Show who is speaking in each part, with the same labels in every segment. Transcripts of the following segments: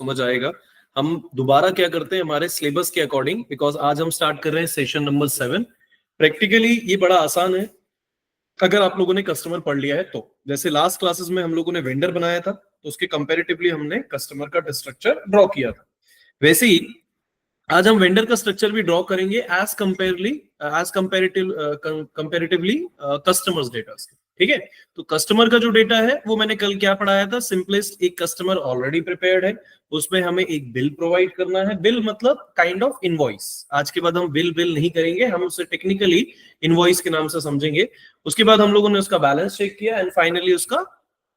Speaker 1: समझ आएगा। हम दोबारा क्या करते हैं हमारे सिलेबस के अकॉर्डिंग, बिकॉज आज हम स्टार्ट कर रहे हैं सेशन नंबर 7। प्रैक्टिकली ये बड़ा आसान है अगर आप लोगों ने कस्टमर पढ़ लिया है तो। जैसे लास्ट क्लासेस में हम लोगों ने वेंडर बनाया था तो उसके कंपैरेटिवली हमने कस्टमर का स्ट्रक्चर ड्रॉ किया था, वैसे ही आज हम वेंडर का स्ट्रक्चर भी ड्रॉ करेंगे एज कंपैरेटिवली कस्टमर्स डेटा। ठीक है, तो कस्टमर का जो डेटा है वो मैंने कल क्या पढ़ाया था, सिंपलेस्ट एक कस्टमर ऑलरेडी प्रिपेयर्ड है, उसमें हमें एक बिल प्रोवाइड करना है। बिल मतलब काइंड ऑफ इनवॉइस। आज के बाद हम बिल नहीं करेंगे, हम उसे टेक्निकली इनवॉइस के नाम से समझेंगे। उसके बाद हम लोगों ने उसका बैलेंस चेक किया एंड फाइनली उसका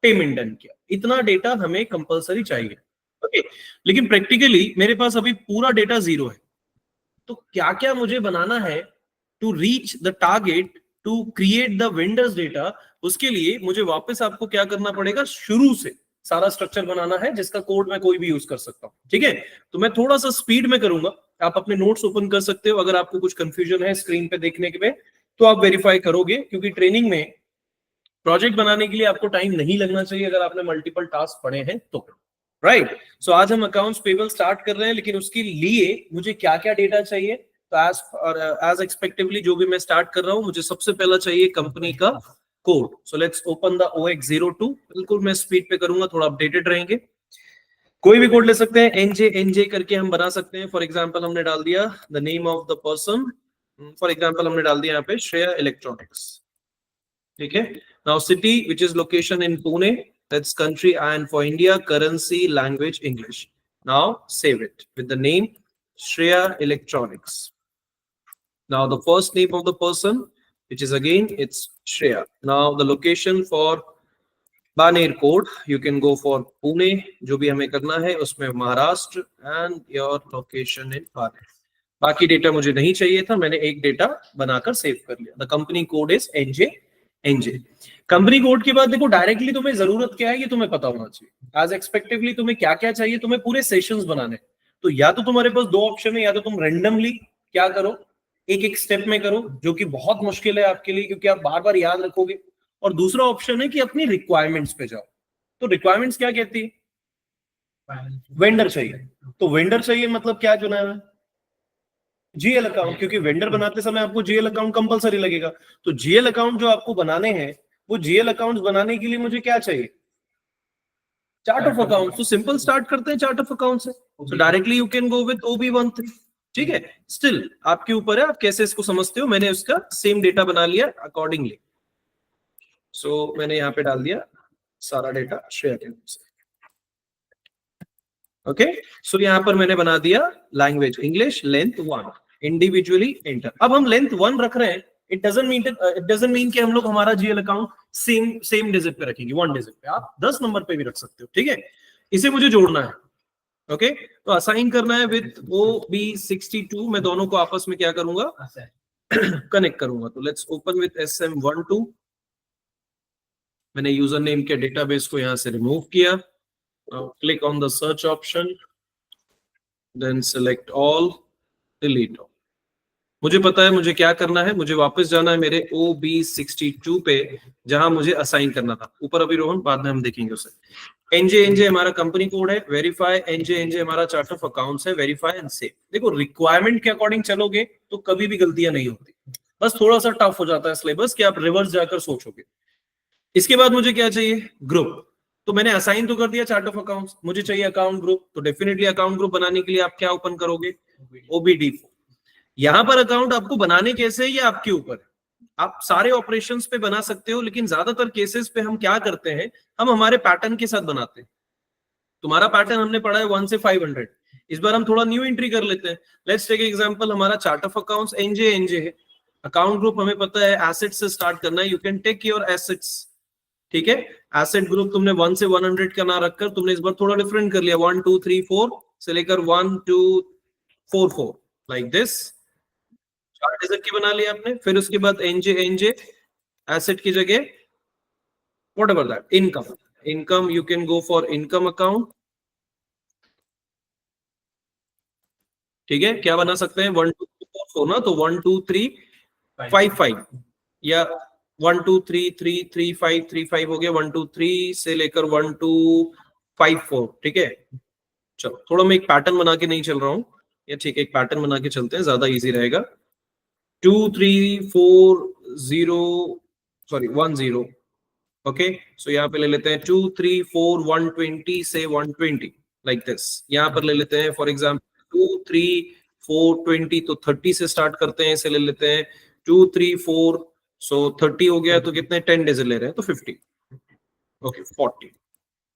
Speaker 1: पेमेंट डन किया। इतना डेटा हमें कंपलसरी चाहिए। ओके, लेकिन प्रैक्टिकली मेरे पास अभी पूरा डेटा 0 है, तो क्या क्या मुझे बनाना है to reach the target to create the vendors data. उसके लिए मुझे वापस आपको क्या करना पड़ेगा, शुरू से सारा स्ट्रक्चर बनाना है जिसका कोड मैं कोई भी यूज कर सकता हूं। ठीक है, तो मैं थोड़ा सा स्पीड में करूंगा, आप अपने नोट्स ओपन कर सकते हो। अगर आपको कुछ कंफ्यूजन है स्क्रीन पे देखने के में तो आप वेरीफाई करोगे, क्योंकि ट्रेनिंग में प्रोजेक्ट बनाने के लिए आपको टाइम नहीं लगना चाहिए अगर आपने मल्टीपल टास्क पढ़े हैं तो। राइट, सो आज हम अकाउंट्स पेबल स्टार्ट कर रहे हैं, लेकिन उसके लिए मुझे क्या क्या डेटा चाहिए। तो एज एक्सपेक्टिवली जो भी मैं स्टार्ट कर रहा हूं, मुझे सबसे पहला चाहिए कंपनी का code. So let's open the OX02। बिल्कुल मैं स्पीड पे करूंगा, थोड़ा अपडेटेड रहेंगे। कोई भी कोड ले सकते हैं, एनजे करके हम बना सकते हैं। फॉर एग्जाम्पल हमने डाल दिया the name of the person, for example हमने डाल दिया यहाँ पे श्रेया इलेक्ट्रॉनिक्स। ठीक है, now city which is location in Pune, that's country, and for India currency language English. Now save it with the name Shreya Electronics. Now the first name of the person, which is again it's Shreya. Now the location for Baner code, you can go for Pune, जो भी हमें करना है उसमें Maharashtra, and your location in Baner. बाकी data मुझे नहीं चाहिए था, मैंने एक डेटा बनाकर सेव कर लिया। The company code is NJ। Company code के बाद देखो डायरेक्टली तुम्हें जरूरत क्या है ये तुम्हें पता होना चाहिए। एज एक्सपेक्टिवली तुम्हें क्या क्या चाहिए, तुम्हें पूरे सेशंस बनाने। तो या तो तुम्हारे पास दो ऑप्शन है, या तो तुम रेंडमली क्या करो, एक एक स्टेप में करो, जो कि बहुत मुश्किल है आपके लिए क्योंकि आप बार बार याद रखोगे। और दूसरा ऑप्शन है कि अपनी रिक्वायरमेंट्स पे जाओ। तो रिक्वायरमेंट्स क्या कहती है, वेंडर चाहिए। तो वेंडर चाहिए मतलब क्या चुना है, जीएल अकाउंट, क्योंकि वेंडर बनाते समय आपको जीएल अकाउंट कंपलसरी लगेगा। तो जीएल अकाउंट जो आपको बनाने हैं, वो जीएल अकाउंट्स बनाने के लिए मुझे क्या चाहिए, चार्ट ऑफ अकाउंट्स। तो सिंपल स्टार्ट करते हैं चार्ट ऑफ अकाउंट से। सो directly you can go with OB13। ठीक है, स्टिल आपके ऊपर है आप कैसे इसको समझते हो। मैंने उसका सेम डेटा बना लिया अकॉर्डिंगली। सो मैंने यहाँ पे डाल दिया सारा डेटा श्रेया के नाम से। ओके, सो यहाँ पर मैंने बना दिया language English, length 1, individually enter. अब हम लेंथ 1 रख रहे हैं, इट डजंट मीन कि हम लोग हमारा जीएल अकाउंट सेम डिजिट पे रखेंगे, 1 डिजिट पे। आप 10 नंबर पे भी रख सकते हो। ठीक है, इसे मुझे जोड़ना है। ओके, तो असाइन करना है विद OB62। मैं दोनों को आपस में क्या करूंगा, कनेक्ट करूंगा। तो लेट्स ओपन विद SM12। मैंने यूजर नेम के डेटाबेस को यहां से रिमूव किया। Now click on the search option, then select all, delete all. मुझे पता है मुझे क्या करना है, मुझे वापस जाना है मेरे OB62 पे जहां मुझे असाइन करना था। ऊपर अभी रोहन बाद में हम देखेंगे उसे। NJ हमारा कंपनी कोड है, वेरीफाई NJ हमारा चार्ट ऑफ अकाउंट्स है, वेरीफाई एंड सेव। देखो रिक्वायरमेंट के अकॉर्डिंग चलोगे तो कभी भी गलतियां नहीं होती, बस थोड़ा सा टफ हो जाता है सिलेबस कि आप रिवर्स जाकर सोचोगे। इसके बाद मुझे क्या चाहिए, ग्रुप। तो मैंने असाइन तो कर दिया चार्ट ऑफ अकाउंट्स, मुझे चाहिए अकाउंट ग्रुप। तो डेफिनेटली अकाउंट ग्रुप बनाने के लिए आप क्या ओपन करोगे, OBD4। यहां पर अकाउंट आपको बनाने कैसे ये आपके ऊपर है। आप सारे ऑपरेशंस पे बना सकते हो, लेकिन ज्यादातर केसेस पे हम क्या करते हैं, हम हमारे पैटर्न के साथ बनाते हैं। तुम्हारा पैटर्न हमने पढ़ा है 1 से 500। इस बार हम थोड़ा न्यू एंट्री कर लेते हैं। लेट्स टेक एग्जांपल, हमारा चार्ट ऑफ अकाउंट्स NJ है। अकाउंट ग्रुप हमें पता है एसेट्स से स्टार्ट करना है। You can take your assets. ठीक है, एसेट ग्रुप तुमने 1 से 100 का ना रखकर तुमने इस बार थोड़ा डिफरेंट कर लिया, 1 2 3 4 से लेकर 1 2 4 4 लाइक दिस। चार डिजिट की बना लिया आपने। फिर उसके बाद NJ एसेट की जगह what ever that, income you can go for income account. ठीक है, क्या बना सकते हैं, 1 2 3 4 ना, तो 1 2 3 5 5 या 1 2 3 3 3 5 3 5 हो गया। 1 2 3 से लेकर 1 2 5 4। ठीक है, चलो थोड़ा मैं एक पैटर्न बना के नहीं चल रहा हूँ, या ठीक है एक पैटर्न बना के चलते हैं, ज्यादा इजी रहेगा। 2340 सॉरी 10, ओके। सो यहाँ पे ले लेते हैं 234120 से 120 लाइक दिस। यहाँ पर ले लेते हैं फॉर एग्जाम्पल 23420, तो 30 से स्टार्ट करते हैं, इसे ले लेते हैं 234, सो 30 हो गया तो कितने 10 डिजिट ले रहे हैं तो 50, ओके 40,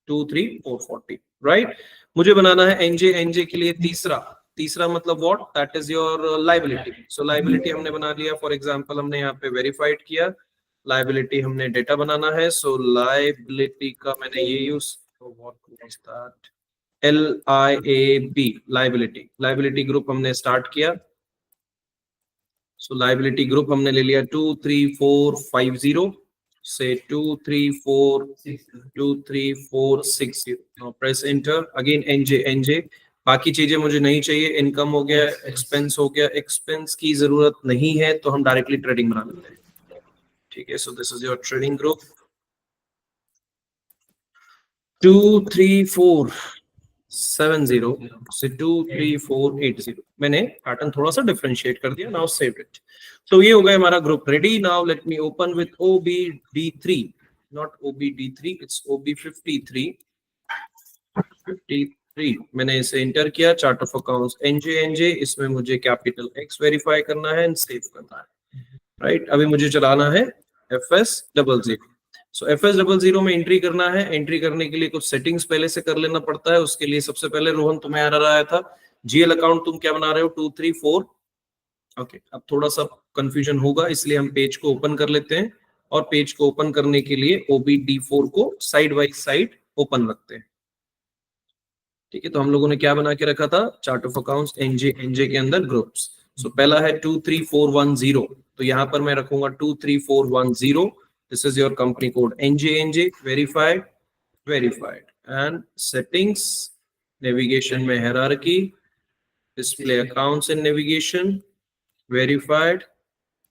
Speaker 1: 23440 राइट। मुझे बनाना है एनजे, एनजे के लिए तीसरा, तीसरा मतलब what, that is your liability. So liability हमने बना लिया, फॉर एग्जांपल हमने यहाँ पे वेरीफाइड किया, लाइबिलिटी हमने डेटा बनाना है, सो लाइबिलिटी का मैंने ये use, LIAB liability, liability group हमने स्टार्ट किया। सो लाइबिलिटी ग्रुप हमने ले लिया 23450 से 23460, press enter, again NJ, NJ. बाकी चीजें मुझे नहीं चाहिए, इनकम हो गया, एक्सपेंस हो गया, एक्सपेंस की जरूरत नहीं है तो हम डायरेक्टली ट्रेडिंग बना लेते हैं, ठीक है। So this is your trading group 23470 से 23480, मैंने पैटर्न थोड़ा सा डिफरेंशिएट कर दिया, नाउ सेव इट। तो ये हो गया हमारा group ready. Now let me open with OBD3, not OBD3, it's OB53, 53 मैंने इसे इंटर किया, chart of accounts NJ, NJ, इसमें मुझे कैपिटल एक्स वेरीफाई करना है एंड सेव करना है, राइट। अभी मुझे चलाना है FS00। सो FS00 में एंट्री करना है, एंट्री करने के लिए कुछ सेटिंग्स पहले से कर लेना पड़ता है। उसके लिए सबसे पहले रोहन तुम्हें एरर आया था, GL अकाउंट तुम क्या बना रहे हो 234, ओके। अब थोड़ा सा कंफ्यूजन होगा इसलिए हम पेज को ओपन कर लेते हैं, और पेज को ओपन करने के लिए OBD4 को साइड बाई साइड ओपन रखते हैं, ठीक है। तो हम लोगों ने क्या बना के रखा था, chart of accounts NJ, NJ के अंदर ग्रुप्स। सो पहला है 23410, तो यहां पर मैं रखूंगा 23410, this is your company code NJ, NJ, verified, verified and settings, navigation में hierarchy, display accounts in navigation, verified,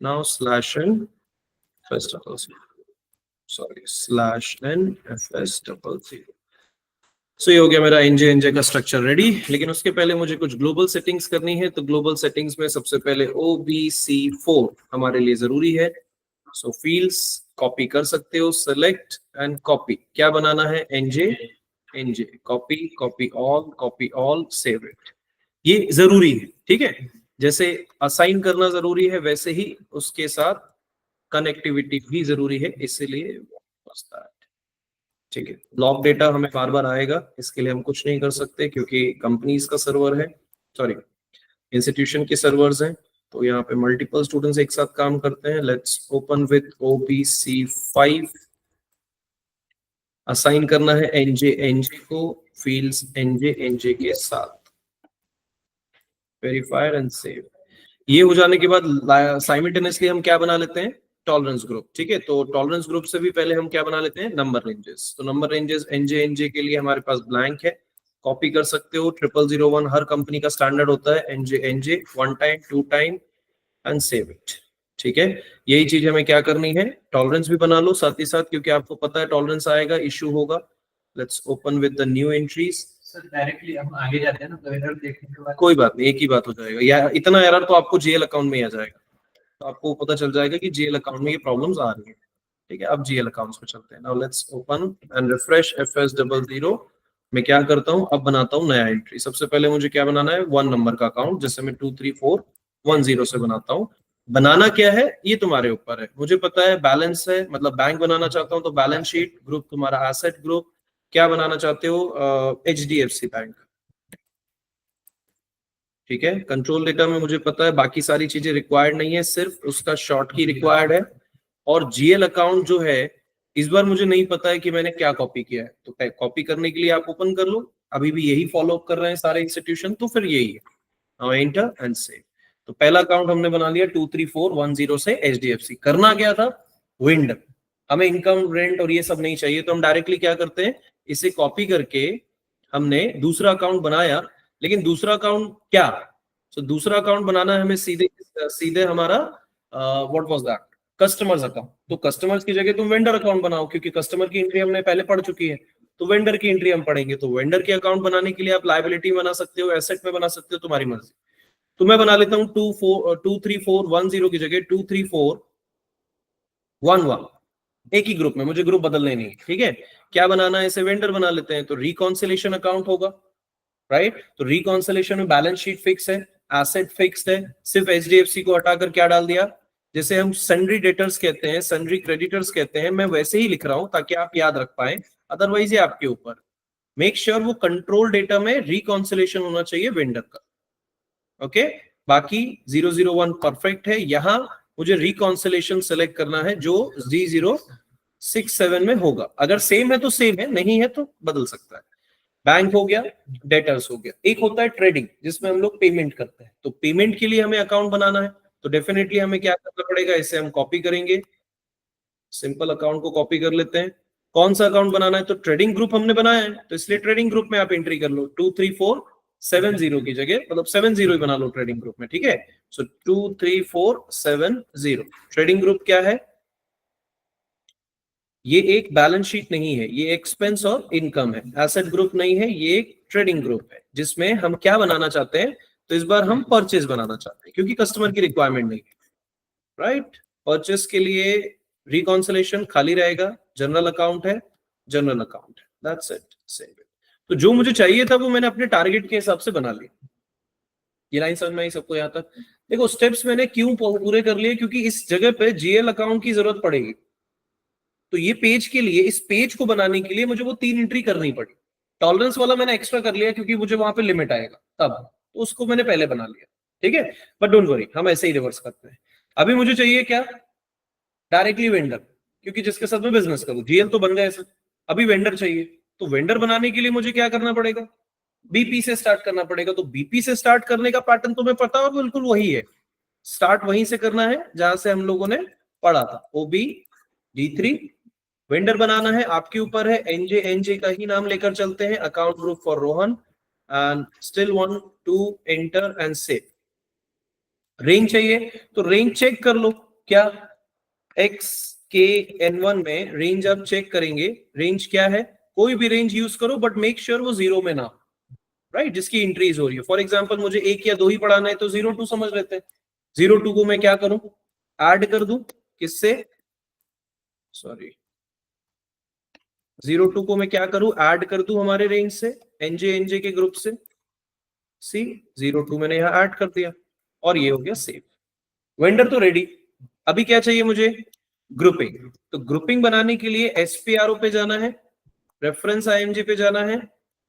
Speaker 1: now slash N FS00, sorry slash N FS00। So ये हो गया मेरा एनजे, एनजे का स्ट्रक्चर रेडी। लेकिन उसके पहले मुझे कुछ ग्लोबल सेटिंग्स करनी है, तो ग्लोबल सेटिंग्स में सबसे पहले OBC4 हमारे लिए जरूरी है। सो फील्ड्स कॉपी कर सकते हो, सेलेक्ट एंड कॉपी, क्या बनाना है NJ, NJ, copy, copy all, save it, ये जरूरी है, ठीक है। जैसे असाइन करना जरूरी है वैसे ही उसके साथ कनेक्टिविटी भी जरूरी है, इसीलिए ठीक है। लॉग डेटा हमें बार बार आएगा, इसके लिए हम कुछ नहीं कर सकते क्योंकि कंपनीज का सर्वर है, सॉरी इंस्टीट्यूशन के सर्वर्स हैं, तो यहाँ पे मल्टीपल स्टूडेंट्स एक साथ काम करते हैं। Let's open with OBC5, assign करना है एनजे, एनजे को, फील्ड्स एनजे, एनजे के साथ, वेरीफायर एंड सेव। ये हो जाने के बाद साइमल्टेनियसली हम क्या बना लेते हैं, टॉलरेंस ग्रुप, ठीक है। तो टॉलरेंस ग्रुप से भी पहले हम क्या बना लेते हैं, नंबर रेंजेस। तो नंबर रेंजेस एनजे, एनजे के लिए हमारे पास ब्लैंक है, कॉपी कर सकते हो, 0001 हर कंपनी का स्टैंडर्ड होता है, NJ, NJ, 1 time 2 time and save it, ठीक है। यही चीज हमें क्या करनी है, टॉलरेंस भी बना लो साथ ही साथ, क्योंकि आपको पता है टॉलरेंस आएगा, इश्यू होगा। Let's open with the new entries.
Speaker 2: Directly हम आगे जाते हैं ना, तो एरर देखने के बाद
Speaker 1: कोई बात नहीं, एक ही बात हो जाएगा, या इतना एरर तो आपको GL अकाउंट में आ जाएगा, तो आपको पता चल जाएगा कि GL अकाउंट में ये प्रॉब्लम्स आ रही है, ठीक है। अब GL अकाउंट्स पे चलते हैं। Now let's open and refresh FS00। मैं क्या करता हूँ, अब बनाता हूँ नया एंट्री। सबसे पहले मुझे क्या बनाना है, 1 नंबर का अकाउंट, जैसे मैं 23410 से बनाता हूँ। बनाना क्या है ये तुम्हारे ऊपर है, मुझे पता है बैलेंस है, मतलब बैंक बनाना चाहता हूँ तो बैलेंस शीट ग्रुप तुम्हारा एसेट ग्रुप, क्या बनाना चाहते हो HDFC बैंक, ठीक है। कंट्रोल डेटा में मुझे पता है, बाकी सारी चीजें रिक्वायर्ड नहीं है, सिर्फ उसका शॉर्ट की रिक्वायर्ड है। और GL अकाउंट जो है, इस बार मुझे नहीं पता है कि मैंने क्या कॉपी किया है, तो कॉपी करने के लिए आप ओपन कर लो, अभी भी यही फॉलो अप कर रहे हैं सारे इंस्टीट्यूशन, तो फिर यही है, नाउ एंटर एंड सेव। तो पहला अकाउंट हमने बना लिया 23410 से HDFC। करना क्या था, विंड, हमें इनकम रेंट और ये सब नहीं चाहिए, तो हम डायरेक्टली क्या करते हैं, इसे कॉपी करके हमने दूसरा अकाउंट बनाया। लेकिन दूसरा अकाउंट क्या, तो दूसरा अकाउंट बनाना है हमें सीधे सीधे हमारा what was that, customers account. तो कस्टमर्स की जगह तुम वेंडर अकाउंट बनाओ, क्योंकि कस्टमर की एंट्री हमने पहले पढ़ चुकी है। तो वेंडर की एंट्री हम पढ़ेंगे। तो वेंडर के अकाउंट बनाने के लिए आप लायबिलिटी बना सकते हो, एसेट में बना सकते हो, तुम्हारी मर्जी। तो मैं बना लेता हूँ 23410 की जगह 23411, एक ही ग्रुप में, मुझे ग्रुप बदलने नहीं, ठीक है। क्या बनाना है, इसे वेंडर बना लेते हैं। तो रिकॉन्सिलेशन अकाउंट होगा, राइट। तो रिकॉन्सिलेशन में बैलेंस शीट फिक्स है, एसेट फिक्स्ड है, सिर्फ एचडीएफसी को हटाकर क्या डाल दिया, जैसे हम सन्ड्री डेटर्स कहते हैं, सन्ड्री क्रेडिटर्स कहते हैं, मैं वैसे ही लिख रहा हूं ताकि आप याद रख पाए, अदरवाइज ये आपके ऊपर। मेक श्योर वो कंट्रोल डेटा में रिकॉन्सिलेशन होना चाहिए वेंडर का, ओके। बाकी 001 परफेक्ट है। यहां मुझे रिकॉन्सिलेशन सेलेक्ट करना है जो G067 में होगा। अगर सेम है तो सेम है, नहीं है तो बदल सकता है। बैंक हो गया, डेटर्स हो गया। एक होता है ट्रेडिंग, जिसमें हम लोग पेमेंट करते हैं। तो पेमेंट के लिए हमें अकाउंट बनाना है, तो डेफिनेटली हमें क्या करना पड़ेगा, इसे हम कॉपी करेंगे, सिंपल अकाउंट को कॉपी कर लेते हैं। कौन सा अकाउंट बनाना है, तो ट्रेडिंग ग्रुप हमने बनाया है, तो इसलिए ट्रेडिंग ग्रुप में आप एंट्री कर लो 23470 की जगह, मतलब 70 ही बना लो ट्रेडिंग ग्रुप में, ठीक है। सो 23470 ट्रेडिंग ग्रुप क्या है, ये एक बैलेंस शीट नहीं है, ये एक्सपेंस और इनकम है। एसेट ग्रुप नहीं है, ये एक ट्रेडिंग ग्रुप है, जिसमें हम क्या बनाना चाहते हैं, तो इस बार हम परचेज बनाना चाहते हैं, क्योंकि कस्टमर की रिक्वायरमेंट नहीं है, राइट। परचेज के लिए रिकॉन्सिलेशन खाली रहेगा, जनरल अकाउंट है, जनरल अकाउंट है, दैट्स इट, सेव इट। तो जो मुझे चाहिए था वो मैंने अपने टारगेट के हिसाब से बना लिया। ये लाइन समझ में आई सबको यहाँ तक? देखो स्टेप्स मैंने क्यों पूरे कर लिए, क्योंकि इस जगह पे जीएल अकाउंट की जरूरत पड़ेगी। तो ये पेज के लिए, इस पेज को बनाने के लिए मुझे वो 3 एंट्री करनी पड़ी। टॉलरेंस वाला मैंने एक्स्ट्रा कर लिया क्योंकि मुझे वहां पे लिमिट आएगा तब, तो उसको मैंने पहले बना लिया, ठीक है। बट डोंट वरी, हम ऐसे ही रिवर्स करते हैं। अभी मुझे चाहिए क्या, डायरेक्टली वेंडर, क्योंकि जिसके साथ मैं बिजनेस करूं। जीएल तो बन गया ऐसे, अभी वेंडर चाहिए। तो वेंडर बनाने के लिए मुझे क्या करना पड़ेगा, बीपी से स्टार्ट करना पड़ेगा। तो बीपी से स्टार्ट करने का पैटर्न तुम्हें पता हो, बिल्कुल वही है। स्टार्ट वहीं से करना है जहां से हम लोगों ने पढ़ा था, ओबी D3। वेंडर बनाना है, आपके ऊपर है। एनजे का ही नाम लेकर चलते हैं, account group for Rohan, and still want to enter and save. Range चाहिए, तो रेंज चेक कर लो, क्या XKN1 में रेंज आप चेक करेंगे। रेंज क्या है, कोई भी रेंज यूज करो, बट मेक श्योर वो 0 में ना, राइट, जिसकी इंक्रीज हो रही है। फॉर एग्जाम्पल मुझे 1 या 2 ही पढ़ाना है, तो 02 समझ लेते हैं। 02 को मैं क्या करूं, ऐड कर दूं, किससे, सॉरी 02 को मैं क्या करूं, ऐड कर दूं हमारे रेंज से, एनजे के ग्रुप से। सी 02 मैंने यहां ऐड कर दिया, और ये हो गया सेव। वेंडर तो रेडी। अभी क्या चाहिए मुझे, ग्रुपिंग। तो ग्रुपिंग बनाने के लिए एसपीआरओ पे जाना है, रेफरेंस आईएमजे पे जाना है,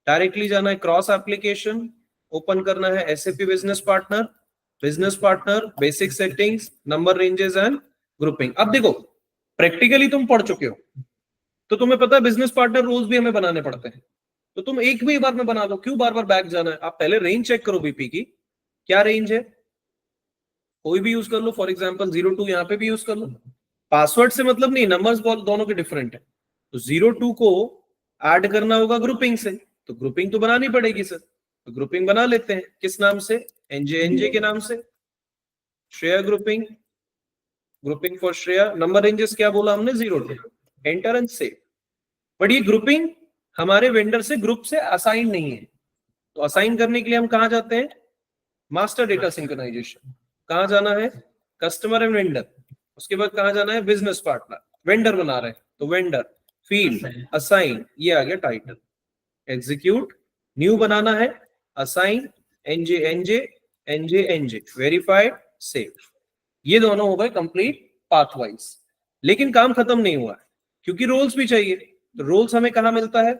Speaker 1: डायरेक्टली जाना है क्रॉस एप्लीकेशन, ओपन करना है SAP business partner, basic settings, number ranges and grouping. अब देखो प्रैक्टिकली तुम पढ़ चुके हो, तो तुम्हें पता है बिजनेस पार्टनर रोल्स भी हमें बनाने पड़ते हैं। तो तुम एक भी बार में बना दो, क्यों बार बार बैक जाना है। आप पहले रेंज चेक करो बीपी की, क्या रेंज है, कोई भी यूज कर लो। फॉर एग्जांपल 02 यहाँ पे भी यूज कर लो। पासवर्ड से मतलब नहीं, नंबर्स दोनों के डिफरेंट है। तो 02 को ऐड करना होगा ग्रुपिंग से, तो ग्रुपिंग तो बनानी पड़ेगी सर। तो ग्रुपिंग बना लेते हैं, किस नाम से, एनजे के नाम से, Shreya grouping for Shreya. Number ranges क्या बोला हमने, 02, एंटर एंड सेव। बट ये ग्रुपिंग हमारे वेंडर से ग्रुप से असाइन नहीं है, तो असाइन करने के लिए हम कहां जाते हैं, मास्टर डेटा सिंक्रोनाइजेशन। कहां जाना है, कस्टमर एंड वेंडर। उसके बाद कहां जाना है, बिजनेस पार्टनर। वेंडर बना रहे हैं तो वेंडर, फील्ड, असाइन, ये आ गया टाइटल, एग्जीक्यूट, न्यू बनाना है, असाइन, एनजे, वेरीफाइड, सेव। ये दोनों हो गए कंप्लीट पाथ वाइज। लेकिन काम खत्म नहीं हुआ है, क्योंकि रोल्स भी चाहिए। तो रोल्स हमें कहां मिलता है,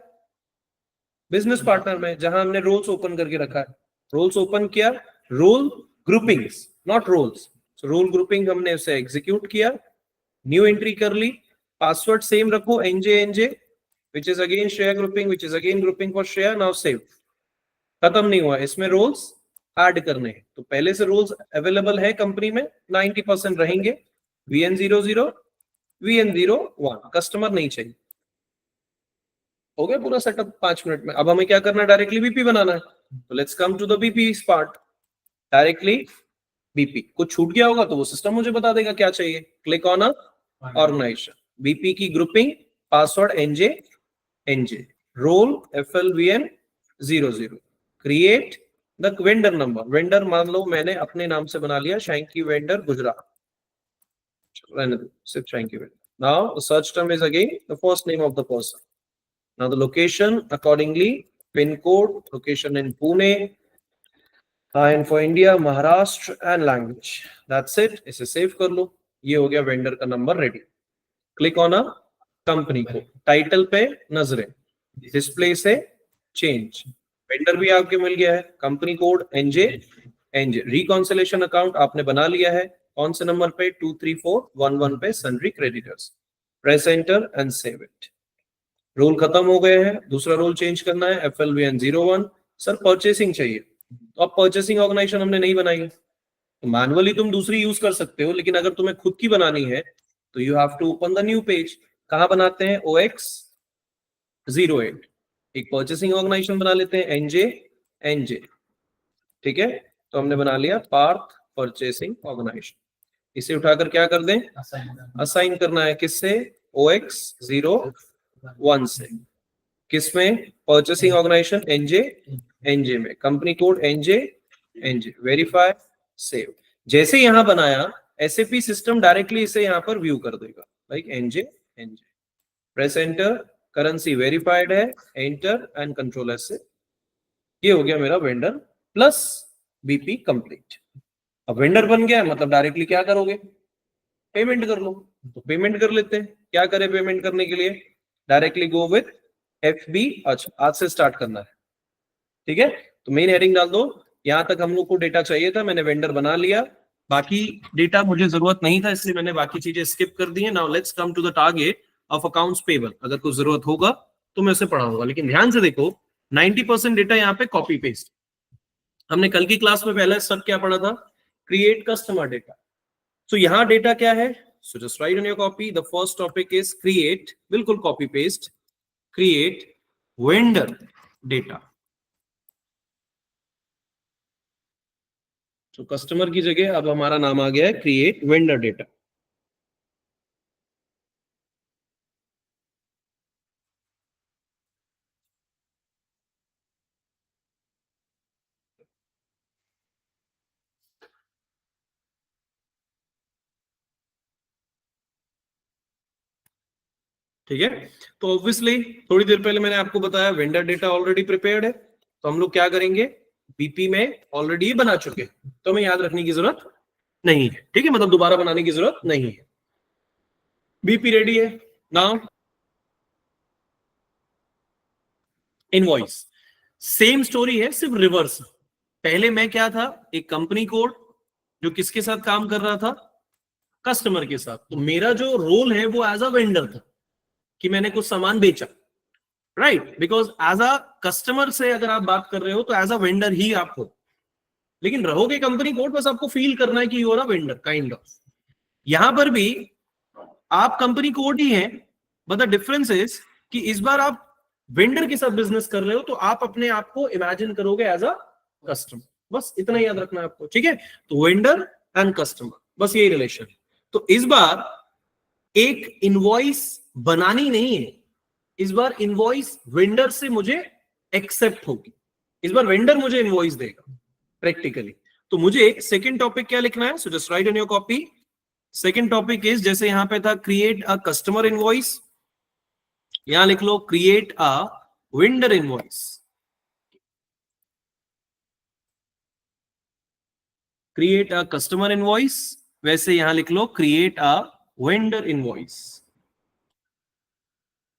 Speaker 1: बिजनेस पार्टनर में, जहां हमने रोल्स ओपन करके रखा है। रोल्स ओपन किया, role groupings not roles, role grouping हमने उसे एग्जीक्यूट किया, न्यू एंट्री कर ली, पासवर्ड सेम रखो, NJ which is again Shreya grouping, which is again grouping for Shreya, now save। खत्म नहीं हुआ, इसमें रोल्स ऐड करने हैं। तो पहले से रोल्स अवेलेबल है कंपनी में, 90% रहेंगे। VN00, VN01, कस्टमर नहीं चाहिए। हो गया पूरा सेटअप 5 मिनट में। अब हमें क्या करना है, डायरेक्टली बीपी बनाना है। तो let's come to the BP part. Directly BP, कुछ छूट गया होगा तो वो सिस्टम मुझे बता देगा क्या चाहिए। क्लिक ऑन ऑर्गेनाइजेशन, बीपी की grouping, password NJ, role FLVN 00, create the vendor number, vendor मान लो मैंने अपने नाम से बना लिया शैंकी वेंडर गुजरात, सिर्फ Shanky vendor. Now the search term is again the first name of the person. Now the location accordingly, pin code, location in Pune, and for India, Maharashtra and language. That's it. इसे सेव कर लो. ये हो गया vendor का number ready. Click on a company को, title पे नजरें, display से चेंज, वेंडर भी आपके मिल गया है, company code NJ, reconciliation account आपने बना लिया है. कौन से नंबर पे? 23411 पे sundry creditors. Press enter and save it. Role खत्म हो गए हैं. दूसरा रोल चेंज करना है, FLVN 01. सर परचेसिंग चाहिए, तो अब परचेसिंग ऑर्गेनाइजेशन हमने नहीं बनाई है, तो मैनुअली तुम दूसरी यूज कर सकते हो, लेकिन अगर तुम्हें खुद की बनानी है तो you have to open the new page. कहां बनाते हैं? OX08, एक परचेसिंग ऑर्गेनाइजेशन बना लेते हैं, एनजे. ठीक है, तो हमने बना लिया पार्थ परचेसिंग ऑर्गेनाइजेशन. इसे उठाकर क्या कर दें? असाइन करना है. किससे? OX01 से. किसमें? परचेसिंग ऑर्गेनाइजेशन एनजे में, company code NJ, verify, save. जैसे यहां बनाया, SAP सिस्टम डायरेक्टली इसे यहां पर व्यू कर देगा, like NJ. Press enter, currency verified है, एंटर एंड कंट्रोल एस से. ये हो गया मेरा वेंडर प्लस बीपी कंप्लीट. अब वेंडर बन गया, मतलब डायरेक्टली क्या करोगे? पेमेंट कर लो. तो पेमेंट कर लेते हैं. क्या करें पेमेंट करने के लिए? Directly go with FB. अच्छा, आज से स्टार्ट करना है. ठीक है, तो मेन हेडिंग डाल दो. यहां तक हम लोग को डेटा चाहिए था, मैंने वेंडर बना लिया, बाकी डेटा मुझे जरूरत नहीं था, इसलिए मैंने बाकी चीजें स्किप कर दी है. Now let's come to the target of accounts payable. अगर कोई जरूरत होगा तो मैं उसे पढ़ाऊंगा, लेकिन ध्यान से देखो 90% डेटा यहाँ पे कॉपी पेस्ट. हमने कल की क्लास में पहला सब क्या पढ़ा था? Create customer data. तो यहाँ डेटा क्या है? So just write on your copy, the first topic is create, बिल्कुल copy paste, create vendor data. तो कस्टमर की जगह अब हमारा नाम आ गया है क्रिएट वेंडर डेटा. ठीक है, तो ऑब्वियसली थोड़ी देर पहले मैंने आपको बताया वेंडर डेटा ऑलरेडी प्रिपेयर्ड है, तो हम लोग क्या करेंगे? बीपी में ऑलरेडी बना चुके, तो हमें याद रखने की जरूरत नहीं है. ठीक है, मतलब दोबारा बनाने की जरूरत नहीं है. बीपी रेडी है. नाउ इनवॉइस, सेम स्टोरी है, सिर्फ रिवर्स. पहले मैं क्या था? एक कंपनी कोड जो किसके साथ काम कर रहा था? कस्टमर के साथ. तो मेरा जो रोल है वो एज अ वेंडर था, कि मैंने कुछ सामान बेचा, right? Because as a customer से अगर आप बात कर रहे हो तो एज अ वेंडर ही आप हो, लेकिन रहोगे कंपनी कोड, बस आपको फील करना है कि you are a vendor kind of. यहां पर भी आप कंपनी कोड ही हैं, बट द डिफरेंस इज कि इस बार आप वेंडर के साथ बिजनेस कर रहे हो, तो आप अपने आप को इमेजिन करोगे एज अ कस्टमर. बस इतना याद रखना है आपको. ठीक है, तो वेंडर एंड कस्टमर, बस यही रिलेशन. तो इस बार एक इनवॉइस बनानी नहीं है, इस बार इनवॉइस वेंडर से मुझे एक्सेप्ट होगी. इस बार वेंडर मुझे इनवॉइस देगा प्रैक्टिकली. तो मुझे सेकंड टॉपिक क्या लिखना है? So just write on your copy. Second topic is, जैसे यहां पे था क्रिएट अ कस्टमर इनवॉइस, यहां लिख लो create a vendor invoice. Create a customer invoice, वैसे यहां लिख लो क्रिएट अ वेंडर इनवॉइस.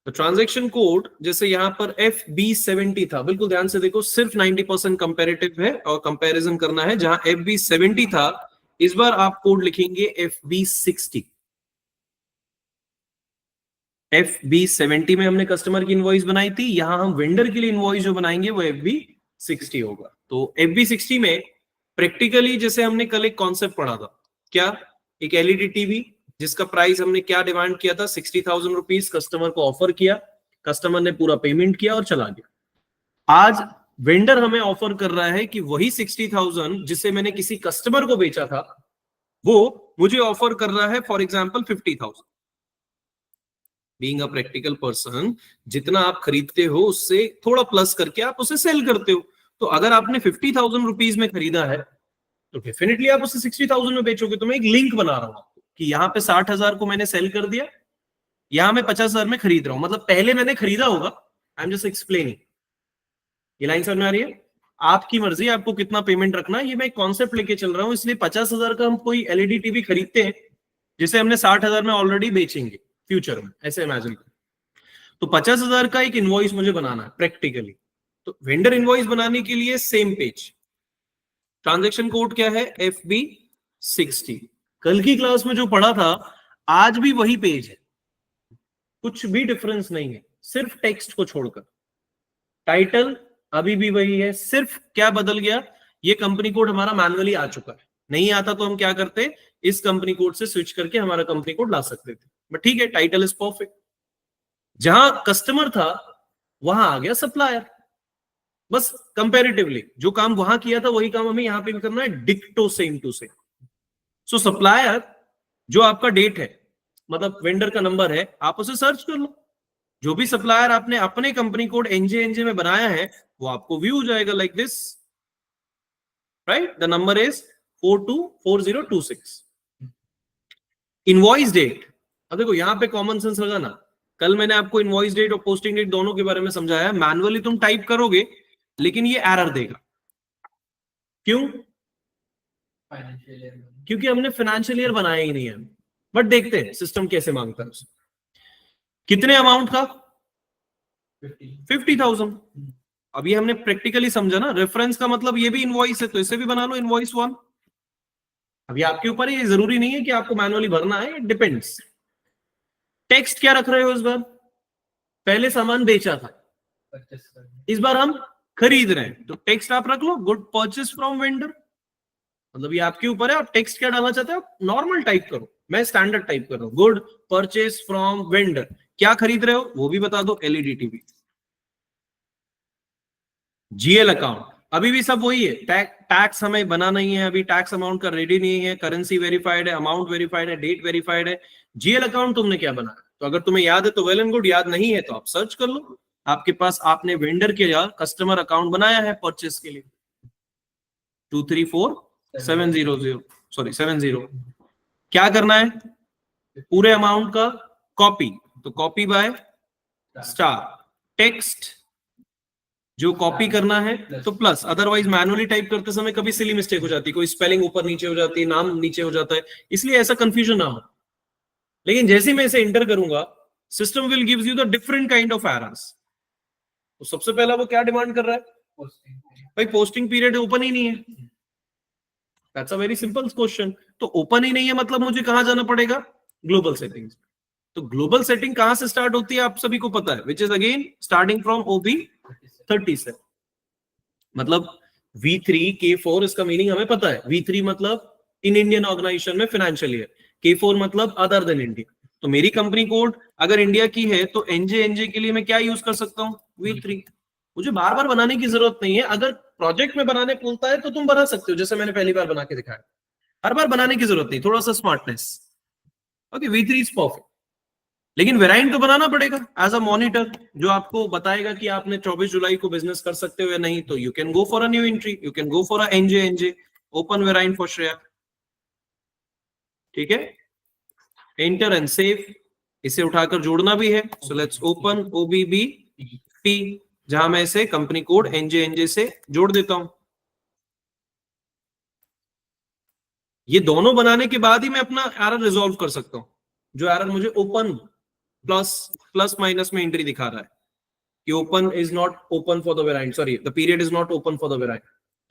Speaker 1: तो ट्रांजैक्शन कोड जैसे यहां पर FB70 था, बिल्कुल ध्यान से देखो, सिर्फ 90% कंपैरेटिव है और कंपैरिजन करना है. जहां FB70 था, इस बार आप कोड लिखेंगे FB60. FB70 में हमने कस्टमर की इनवॉइस बनाई थी, यहां हम वेंडर के लिए इनवॉइस जो बनाएंगे वो FB60 होगा. तो FB60 में प्रैक्टिकली जैसे हमने कल एक कॉन्सेप्ट पढ़ा था, क्या? एक LED टीवी जिसका प्राइस हमने क्या डिमांड किया था? 60,000 रुपीज कस्टमर को ऑफर किया, कस्टमर ने पूरा पेमेंट किया और चला गया. आज वेंडर हमें ऑफर कर रहा है कि वही 60,000 जिसे मैंने किसी कस्टमर को बेचा था, वो मुझे ऑफर कर रहा है for example 50,000. Being a practical person, जितना आप खरीदते हो उससे थोड़ा प्लस करके आप उसे सेल करते हो। तो अगर आपने 50,000 रुपीज में खरीदा है तो डेफिनेटली आप उसे 60,000 में बेचोगे। तो मैं एक लिंक बना रहा हूं आपको कि यहाँ पे 60,000 को मैंने सेल कर दिया, यहां मैं 50,000 में खरीद रहा हूं, मतलब पहले मैंने खरीदा होगा। I am just explaining. ये लाइन समझ में आ रही है? आपकी मर्जी, आपको कितना पेमेंट रखना है, ये मैं एक कॉन्सेप्ट लेके चल रहा हूं। इसलिए 50,000 का हम कोई एलईडी टीवी खरीदते हैं जिसे हमने 60,000 में ऑलरेडी बेचेंगे फ्यूचर में, ऐसे इमेजिन करो। तो 50,000 का एक इनवॉइस मुझे बनाना है प्रैक्टिकली। तो वेंडर इनवॉइस बनाने के लिए सेम पेज, ट्रांजैक्शन कोड क्या है, FB60। कल की क्लास में जो पढ़ा था आज भी वही पेज है, कुछ भी डिफरेंस नहीं है, सिर्फ टेक्स्ट को छोड़कर। टाइटल अभी भी वही है, सिर्फ क्या बदल गया, ये कंपनी कोड हमारा मैन्युअली आ चुका है। नहीं आता तो हम क्या करते, इस कंपनी कोड से स्विच करके हमारा कंपनी कोड ला सकते थे, बट ठीक है, टाइटल इज परफेक्ट। जहां कस्टमर था वहां आ गया सप्लायर। बस कंपैरेटिवली जो काम वहां किया था वही काम हमें यहां पे भी करना है, डिक्टो same to same. So supplier जो आपका डेट है, मतलब वेंडर का नंबर है, आप उसे सर्च कर लो। जो भी सप्लायर आपने अपने कंपनी कोड एनजे में बनाया है वो आपको व्यू हो जाएगा like this, right? The number is 424026। Invoice date, अब देखो यहां पे कॉमन सेंस लगाना। कल मैंने आपको इनवॉइस डेट और पोस्टिंग डेट दोनों के बारे में समझाया। मैनुअली तुम टाइप करोगे लेकिन ये एरर देगा। क्यों?
Speaker 2: फाइनेंशियल ईयर
Speaker 1: क्योंकि हमने फाइनेंशियल ईयर बनाया ही नहीं है। बट देखते हैं सिस्टम कैसे मांगता है उसे। कितने अमाउंट का? 50,000। अब ये हमने प्रैक्टिकली समझा ना, रेफरेंस का मतलब ये भी इनवॉइस है, तो इसे भी बना लो इनवॉइस 1। अभी आपके ऊपर है, ये जरूरी नहीं है कि आपको मैनुअली भरना है, इट डिपेंड्स। टेक्स्ट क्या रख रहे हो इस बार? पहले सामान बेचा था,
Speaker 2: परचेस करना।
Speaker 1: इस बार हम खरीद रहे हैं, तो टेक्स्ट आप रख लो, गुड परचेस फ्रॉम वेंडर। मतलब ये आपके ऊपर है, आप टेक्स्ट क्या डालना चाहते हो, नॉर्मल टाइप करो। मैं स्टैंडर्ड टाइप कर रहा हूं, गुड परचेस फ्रॉम वेंडर। क्या खरीद रहे हो वो भी बता दो, एलईडी टीवी। जीएल अकाउंट अभी भी सब वही है, टैक्स हमें बना नहीं है, अभी टैक्स अमाउंट का रेडी नहीं है, करेंसी वेरीफाइड है, अमाउंट वेरीफाइड है, डेट वेरीफाइड है। जीएल अकाउंट तुमने क्या बनाया? तो अगर तुम्हें याद है तो वेल एंड गुड, याद नहीं है तो आप सर्च कर लो। आपके पास आपने वेंडर के या कस्टमर अकाउंट बनाया है परचेस के लिए, 234700, सॉरी 70। क्या करना है? पूरे अमाउंट का कॉपी, तो कॉपी बाय स्टार। टेक्स्ट जो कॉपी करना है तो प्लस, अदरवाइज मैनुअली टाइप करते समय कभी सिली मिस्टेक हो जाती है, कोई स्पेलिंग ऊपर नीचे हो जाती है, नाम नीचे हो जाता है, इसलिए ऐसा कंफ्यूजन ना हो। लेकिन जैसे मैं इसे एंटर करूंगा, system will gives you the different kind of errors. तो सबसे पहला वो क्या डिमांड कर रहा है? भाई पोस्टिंग पीरियड ओपन ही नहीं है। That's a very simple question. तो ओपन ही नहीं है मतलब मुझे कहां जाना पड़ेगा? Global settings. तो ग्लोबल सेटिंग कहां से स्टार्ट होती है आप सभी को पता है, which is again starting from OB37। मतलब V3 K4, इसका मीनिंग हमें पता है। V3 मतलब इन इंडियन ऑर्गेनाइजेशन में फाइनेंशियल ईयर, K4 मतलब अदर देन इंडिया। तो मेरी कंपनी कोड अगर इंडिया की है तो एनजे के लिए मैं क्या यूज कर सकता हूँ? V3। मुझे बार बार बनाने की जरूरत नहीं है, अगर प्रोजेक्ट में बनाने बोलता है तो तुम बना सकते हो, जैसे मैंने पहली बार बना के दिखाया। हर बार बनाने की जरूरत नहीं, थोड़ा सा smartness. Okay, V3 is perfect. लेकिन वेराइंट तो बनाना पड़ेगा एज अ मॉनिटर, जो आपको बताएगा कि आपने 24 जुलाई को बिजनेस कर सकते हो या नहीं। तो you can go for a new entry, you can go for a NJ open variant for Shreya. ठीक है, एंटर एंड सेव। इसे उठाकर जोड़ना भी है, सो लेट्स ओपन OBBP, जहां मैं इसे कंपनी कोड एनजे से जोड़ देता हूं। ये दोनों बनाने के बाद ही मैं अपना एरर रिजॉल्व कर सकता हूं। जो एरर मुझे ओपन प्लस माइनस में एंट्री दिखा रहा है कि open is not open for the variant, sorry the period is not open for the variant.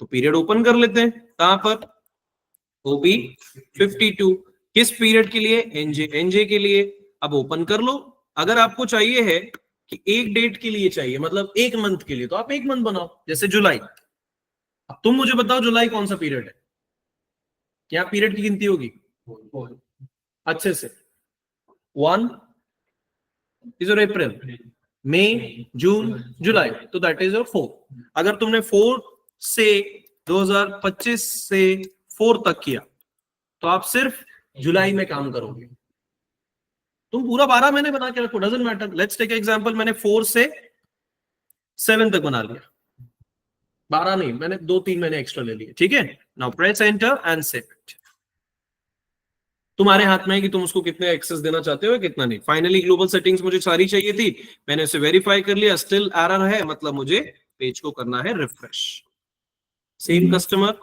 Speaker 1: तो पीरियड ओपन कर लेते हैं, कहां पर? OB52। किस पीरियड के लिए? एनजे के लिए। अब ओपन कर लो। अगर आपको चाहिए है कि एक डेट के लिए चाहिए, मतलब एक मंथ के लिए, तो आप एक मंथ बनाओ, जैसे जुलाई। अब तुम मुझे बताओ जुलाई कौन सा पीरियड है? क्या पीरियड की गिनती होगी अच्छे से? 1 इज योर अप्रैल, मई, जून, जुलाई, तो दैट इज योर 4। अगर तुमने 4 से 2025 से 4 तक किया तो आप सिर्फ जुलाई में काम करोगे। तुम पूरा 12 महीने बना के रखो, doesn't matter. Let's take example, मैंने 4 से 7 तक बना लिया, 12 नहीं, मैंने 2-3 महीने एक्स्ट्रा ले लिए, ठीक है। Now press enter and save it. तुम्हारे हाथ में है कि तुम उसको कितने एक्सेस देना चाहते हो, कितना नहीं। फाइनली ग्लोबल सेटिंग्स मुझे सारी चाहिए थी, मैंने उसे वेरीफाई कर लिया, स्टिल एरर है, मतलब मुझे पेज को करना है refresh. Same customer,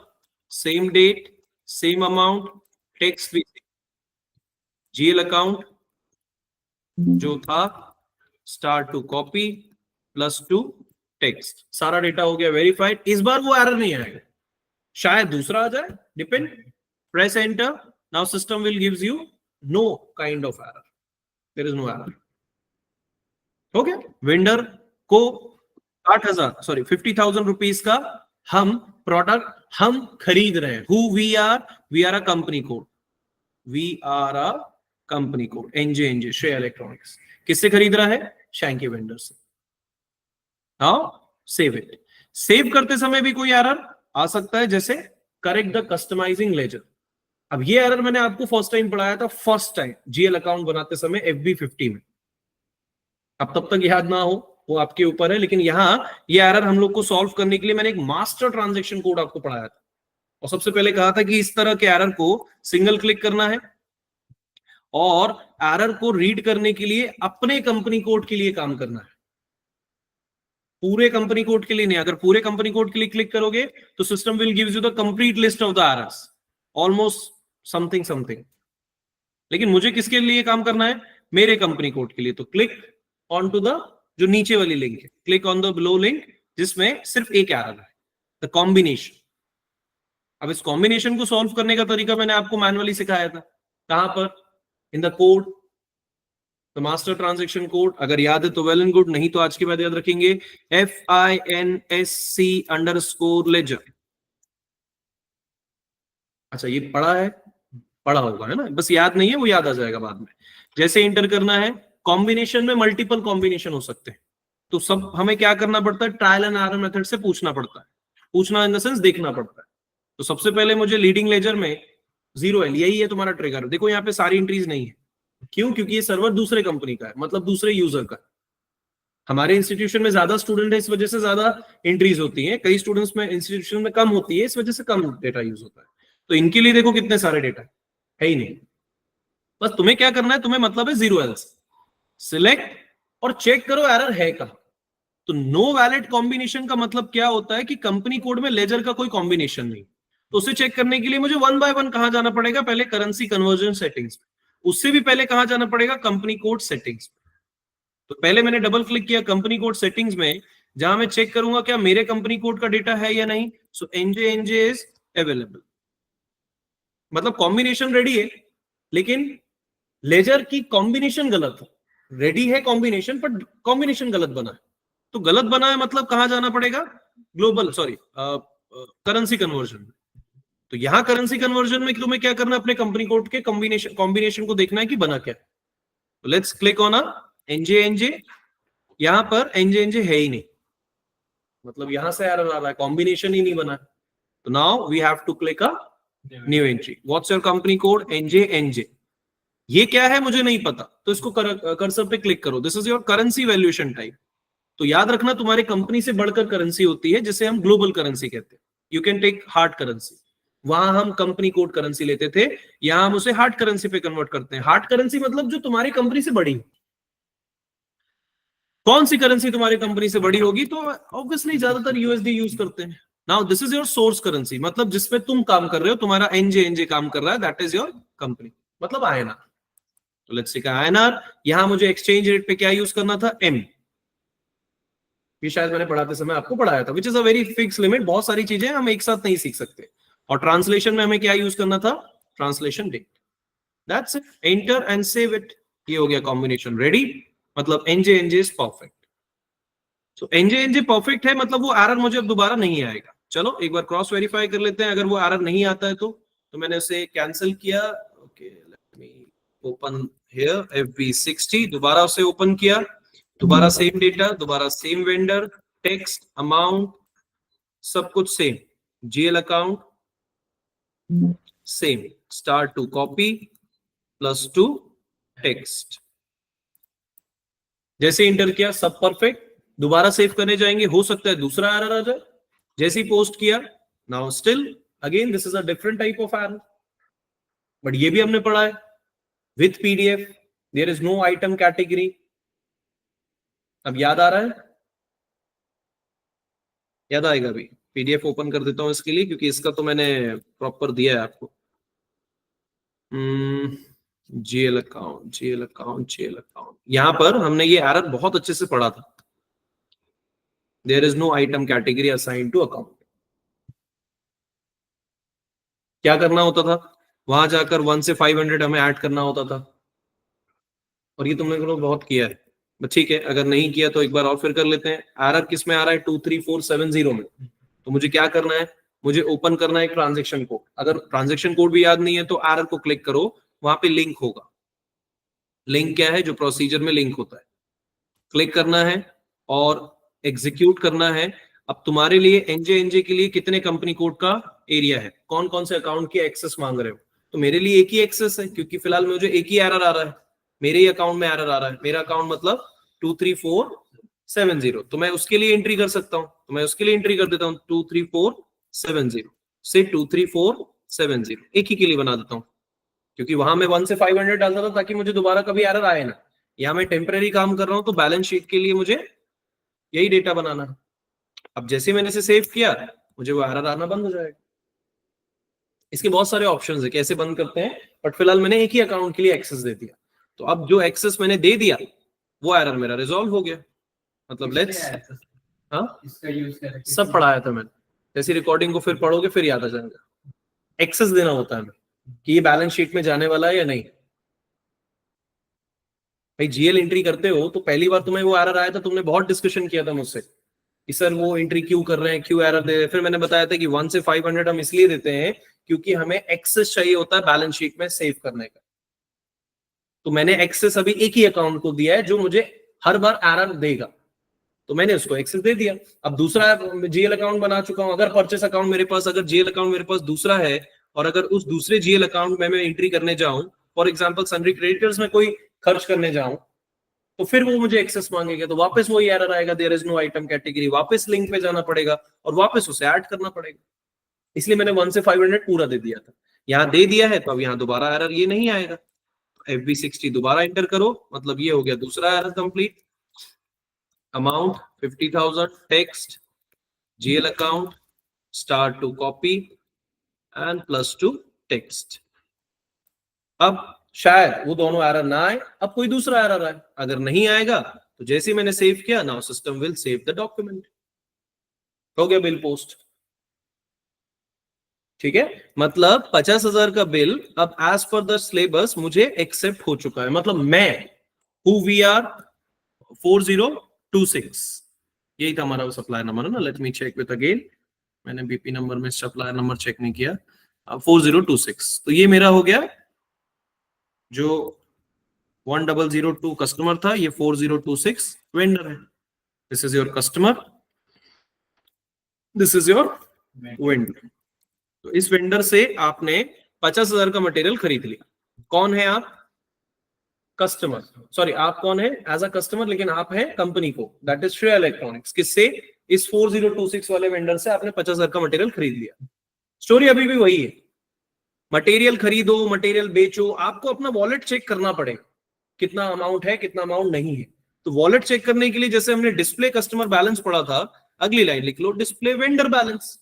Speaker 1: same date, same amount, text भी, जीएल अकाउंट जो था, start to copy plus to text, सारा डेटा हो गया वेरीफाइड। इस बार वो एरर नहीं आएगा, शायद दूसरा आ जाए, depend. Press enter, now system will gives you no kind of error, there is no error. Okay, vendor को 50,000 रुपीज का हम प्रोडक्ट हम खरीद रहे हैं। Who we are a company code, we are a company code, NJ Shreya electronics. किससे खरीद रहा है? शैंकी वेंडर से। Now save it. सेव करते समय भी कोई एरर आ सकता है, जैसे करेक्ट द कस्टमाइजिंग लेजर। अब ये एरर मैंने आपको फर्स्ट टाइम पढ़ाया था, फर्स्ट टाइम जीएल अकाउंट बनाते समय FB50 में। अब तब तक याद ना हो वो आपके ऊपर है, लेकिन यहां ये एरर हम लोग को सॉल्व करने के लिए मैंने एक मास्टर ट्रांजैक्शन कोड आपको पढ़ाया था, और सबसे पहले कहा था कि इस तरह के एरर को सिंगल क्लिक करना है, और एरर को रीड करने के लिए अपने कंपनी कोड के लिए काम करना है, पूरे कंपनी कोड के लिए नहीं। अगर पूरे कंपनी कोड के लिए क्लिक करोगे तो system will gives you the complete list of the errors, almost something something. लेकिन मुझे किसके लिए काम करना है? मेरे कंपनी कोड के लिए। तो क्लिक ऑन टू द, जो नीचे वाली लिंक है, click on the below link जिसमें सिर्फ एक एरर है, द कॉम्बिनेशन। अब इस कॉम्बिनेशन को सॉल्व करने का तरीका मैंने आपको मैनुअली सिखाया था, कहां पर? In the code, the master transaction code. अगर याद है तो वेल एंड गुड, नहीं तो आज के बाद याद रखेंगे, FINSC_ledger। अच्छा, ये पढ़ा है, पढ़ा होगा है ना, बस याद नहीं है, वो याद आ जाएगा बाद में। जैसे इंटर करना है, कॉम्बिनेशन में मल्टीपल कॉम्बिनेशन हो सकते हैं, तो सब हमें क्या करना पड़ता है? ट्रायल एंड एरर मेथड से पूछना पड़ता है। पूछना इन द सेंस देखना पड़ता है। तो सबसे पहले मुझे लीडिंग लेजर में 0L, यही है तुम्हारा ट्रिगर। देखो यहाँ पे सारी एंट्रीज नहीं है, क्यों? क्योंकि ये सर्वर दूसरे कंपनी का है, मतलब दूसरे यूजर का। हमारे इंस्टीट्यूशन में ज्यादा स्टूडेंट है, इस वजह से ज्यादा एंट्रीज होती हैं, कई स्टूडेंट्स में इंस्टीट्यूशन में कम होती है, इस वजह से कम डेटा यूज होता है। तो इनके लिए देखो कितने सारे डेटा है ही नहीं। बस तुम्हें क्या करना है, तुम्हें मतलब है 0L, सिलेक्ट और चेक करो एरर है कहां। तो नो वैलिड कॉम्बिनेशन का मतलब क्या होता है कि कंपनी कोड में लेजर का कोई कॉम्बिनेशन नहीं। तो उसे चेक करने के लिए मुझे 1 बाय 1 कहां जाना पड़ेगा? पहले करेंसी कन्वर्जन सेटिंग्स, उससे भी पहले कहां जाना पड़ेगा? Company code settings. तो पहले मैंने डबल क्लिक किया कंपनी कोड सेटिंग्स में, जहां मैं चेक करूंगा क्या मेरे कंपनी कोड का डेटा है या नहीं। सो एनजे इज अवेलेबल, मतलब कॉम्बिनेशन रेडी है, लेकिन लेजर की कॉम्बिनेशन गलत है। रेडी है कॉम्बिनेशन, पर कॉम्बिनेशन गलत बना है। तो गलत बना है मतलब कहां जाना पड़ेगा? Global currency conversion. तो यहां करेंसी कन्वर्जन में तुम्हें क्या करना है? अपने कंपनी कोड के कॉम्बिनेशन को देखना है कि बना क्या। तो लेट्स क्लिक ऑन एनजे। यहां पर एनजे है ही नहीं, मतलब यहां से एरर आ रहा है, कॉम्बिनेशन ही नहीं बना। तो now we have to click a new entry. What's your company code? NJ. ये क्या है मुझे नहीं पता, तो इसको कर्सर पे क्लिक करो। This is your currency valuation type. तो याद रखना, तुम्हारी कंपनी से बढ़कर करेंसी होती है, जिसे हम ग्लोबल करेंसी कहते हैं। You can take hard currency, वहां हम कंपनी कोड करेंसी लेते थे, यहां हम उसे हार्ड करेंसी पे कन्वर्ट करते हैं। हार्ड करेंसी मतलब जो तुम्हारी कंपनी से बड़ी। कौन सी करेंसी तुम्हारी कंपनी से बड़ी होगी? तो ऑब्वियसली ज्यादातर यूएसडी यूज करते हैं। Now this is your source currency, मतलब जिसपे तुम काम कर रहे हो, तुम्हारा एनजे काम कर रहा है, दैट इज योर कंपनी, मतलब INR। तो लेट्स सी का INR, यहां मुझे एक्सचेंज रेट पे क्या यूज करना था? M। ये शायद मैंने पढ़ाते समय आपको पढ़ाया था, which is a very fix limit. बहुत सारी चीजें हम एक साथ नहीं सीख सकते। और ट्रांसलेशन में हमें क्या यूज करना था? Translation date. That's it, enter and save it. ये हो गया कॉम्बिनेशन रेडी, मतलब NJ is perfect. So NJ perfect है, मतलब वो एरर मुझे अब दोबारा नहीं आएगा। चलो एक बार क्रॉस वेरीफाई कर लेते हैं। अगर वो एरर नहीं आता है तो मैंने उसे कैंसिल किया। Okay, let me open here FB60, दोबारा उसे ओपन किया, दोबारा सेम डेटा, दोबारा सेम वेंडर, टेक्स्ट, अमाउंट, सब कुछ same, GL account same, start to copy plus to text, जैसे इंटर किया सब परफेक्ट, दोबारा सेव करने जाएंगे, हो सकता है दूसरा एरर आ जाए। जैसे ही पोस्ट किया, now still again this is a different type of error, but ये भी हमने पढ़ा है with PDF there is no item category. अब याद आ रहा है? याद आएगा अभी? पीडीएफ ओपन कर देता हूं इसके लिए, क्योंकि इसका तो मैंने प्रॉपर दिया है आपको। GL account, GL account, GL account, यहां पर हमने ये एरर बहुत अच्छे से पढ़ा था। There is no item category assigned to account. क्या करना होता था? वहां जाकर 1 से 500 हमें ऐड करना होता था, और ये तुमने लोग बहुत किया है, ठीक है। अगर नहीं किया तो एक बार और फिर कर लेते हैं। एरर किस में आ रहा है? 23470 में। तो मुझे क्या करना है? मुझे ओपन करना है एक ट्रांजेक्शन कोड। अगर ट्रांजेक्शन कोड भी याद नहीं है तो एरर को क्लिक करो, वहां पे लिंक होगा। लिंक क्या है? जो प्रोसीजर में लिंक होता है, क्लिक करना है और एग्जीक्यूट करना है। अब तुम्हारे लिए एनजे के लिए कितने कंपनी कोड का एरिया है, कौन कौन से अकाउंट की एक्सेस मांग रहे हो? तो मेरे लिए एक ही एक्सेस है, क्योंकि फिलहाल मुझे एक ही एरर आ रहा है, मेरे ही अकाउंट में एरर आ रहा है। मेरा अकाउंट मतलब 23470, तो मैं उसके लिए एंट्री कर सकता हूं। तो मैं उसके लिए एंट्री कर देता हूं 23470 से 23470, एक ही के लिए बना देता हूं, क्योंकि वहां मैं 1 से 500 डालता था ताकि मुझे दोबारा कभी एरर आए ना। यहाँ मैं टेम्परेरी काम कर रहा हूं, तो बैलेंस शीट के लिए मुझे यही डेटा बनाना है। अब जैसे मैंने इसे सेव किया, मुझे वो एरर आना बंद हो जाएगा। इसके बहुत सारे ऑप्शंस है कैसे बंद करते हैं, बट फिलहाल मैंने एक ही अकाउंट के लिए एक्सेस दे दिया। तो अब जो एक्सेस मैंने दे दिया वो एरर मेरा रिजॉल्व हो गया। मतलब लेट्स, हाँ
Speaker 2: इसका यूज करके
Speaker 1: सब पढ़ाया था मैंने। जैसी रिकॉर्डिंग को फिर पढ़ोगे फिर याद आ जाएगा। एक्सेस देना होता है हमें कि ये बैलेंस शीट में जाने वाला है या नहीं। भाई जीएल एंट्री करते हो तो पहली बार तुम्हें वो एरर आया था, तुमने बहुत डिस्कशन किया था मुझसे कि सर वो एंट्री क्यों कर रहे हैं, क्यों एरर दे रहे हैं। फिर मैंने बताया था कि 1 से 500 हम इसलिए देते हैं क्योंकि हमें एक्सेस चाहिए होता है बैलेंस शीट में सेव करने का। तो मैंने एक्सेस अभी एक ही अकाउंट को दिया है जो मुझे हर बार एरर देगा, तो मैंने उसको एक्सेस दे दिया। अब दूसरा जीएल अकाउंट बना चुका हूं। अगर परचेस अकाउंट मेरे पास, अगर जीएल अकाउंट मेरे पास दूसरा है, और अगर उस दूसरे जीएल अकाउंट में मैं एंट्री करने जाऊं, फॉर एग्जांपल सन्ड्री क्रेडिटर्स में कोई खर्च करने जाऊं, तो फिर वो मुझे एक्सेस मांगेगा, तो वापस वही एरर आएगा, there is no item category. वापस लिंक पे जाना पड़ेगा और वापस उसे ऐड करना पड़ेगा। इसलिए मैंने 1 से 500 पूरा दे दिया था। यहाँ दे दिया है तो अब यहाँ दोबारा एरर ये नहीं आएगा। FB60 दोबारा एंटर करो, मतलब ये हो गया दूसरा error complete. Amount 50,000, text, GL account, star to copy and +2 text. अब शायद वो दोनों एरर ना आए, अब कोई दूसरा एरर आए। अगर नहीं आएगा तो जैसे ही मैंने सेव किया, now system will save the document. हो गया बिल पोस्ट। ठीक है, मतलब 50,000 का बिल अब एज पर द सिलेबस मुझे एक्सेप्ट हो चुका है। मतलब मैं हु वी आर 4026, यही था हमारा सप्लायर नंबर है ना। Let me check with again, मैंने बीपी नंबर में सप्लायर नंबर चेक नहीं किया। 4026, तो ये मेरा हो गया जो 1002 कस्टमर था, ये 4026 वेंडर है। This is your customer, this is your vendor. तो इस वेंडर से आपने 50,000 का मटेरियल खरीद लिया। कौन है आप? कस्टमर। सॉरी, आप कौन है एज अ कस्टमर, लेकिन आप हैं कंपनी को, दैट इज श्रेया इलेक्ट्रॉनिक्स। किससे? इस 4026 वाले वेंडर से आपने 50,000 का मटेरियल खरीद लिया। स्टोरी अभी भी वही है, मटेरियल खरीदो, मटेरियल बेचो, आपको अपना वॉलेट चेक करना पड़ेगा, कितना अमाउंट है, कितना अमाउंट नहीं है। तो वॉलेट चेक करने के लिए जैसे हमने डिस्प्ले कस्टमर बैलेंस पढ़ा था, अगली लाइन लिख लो डिस्प्ले वेंडर बैलेंस।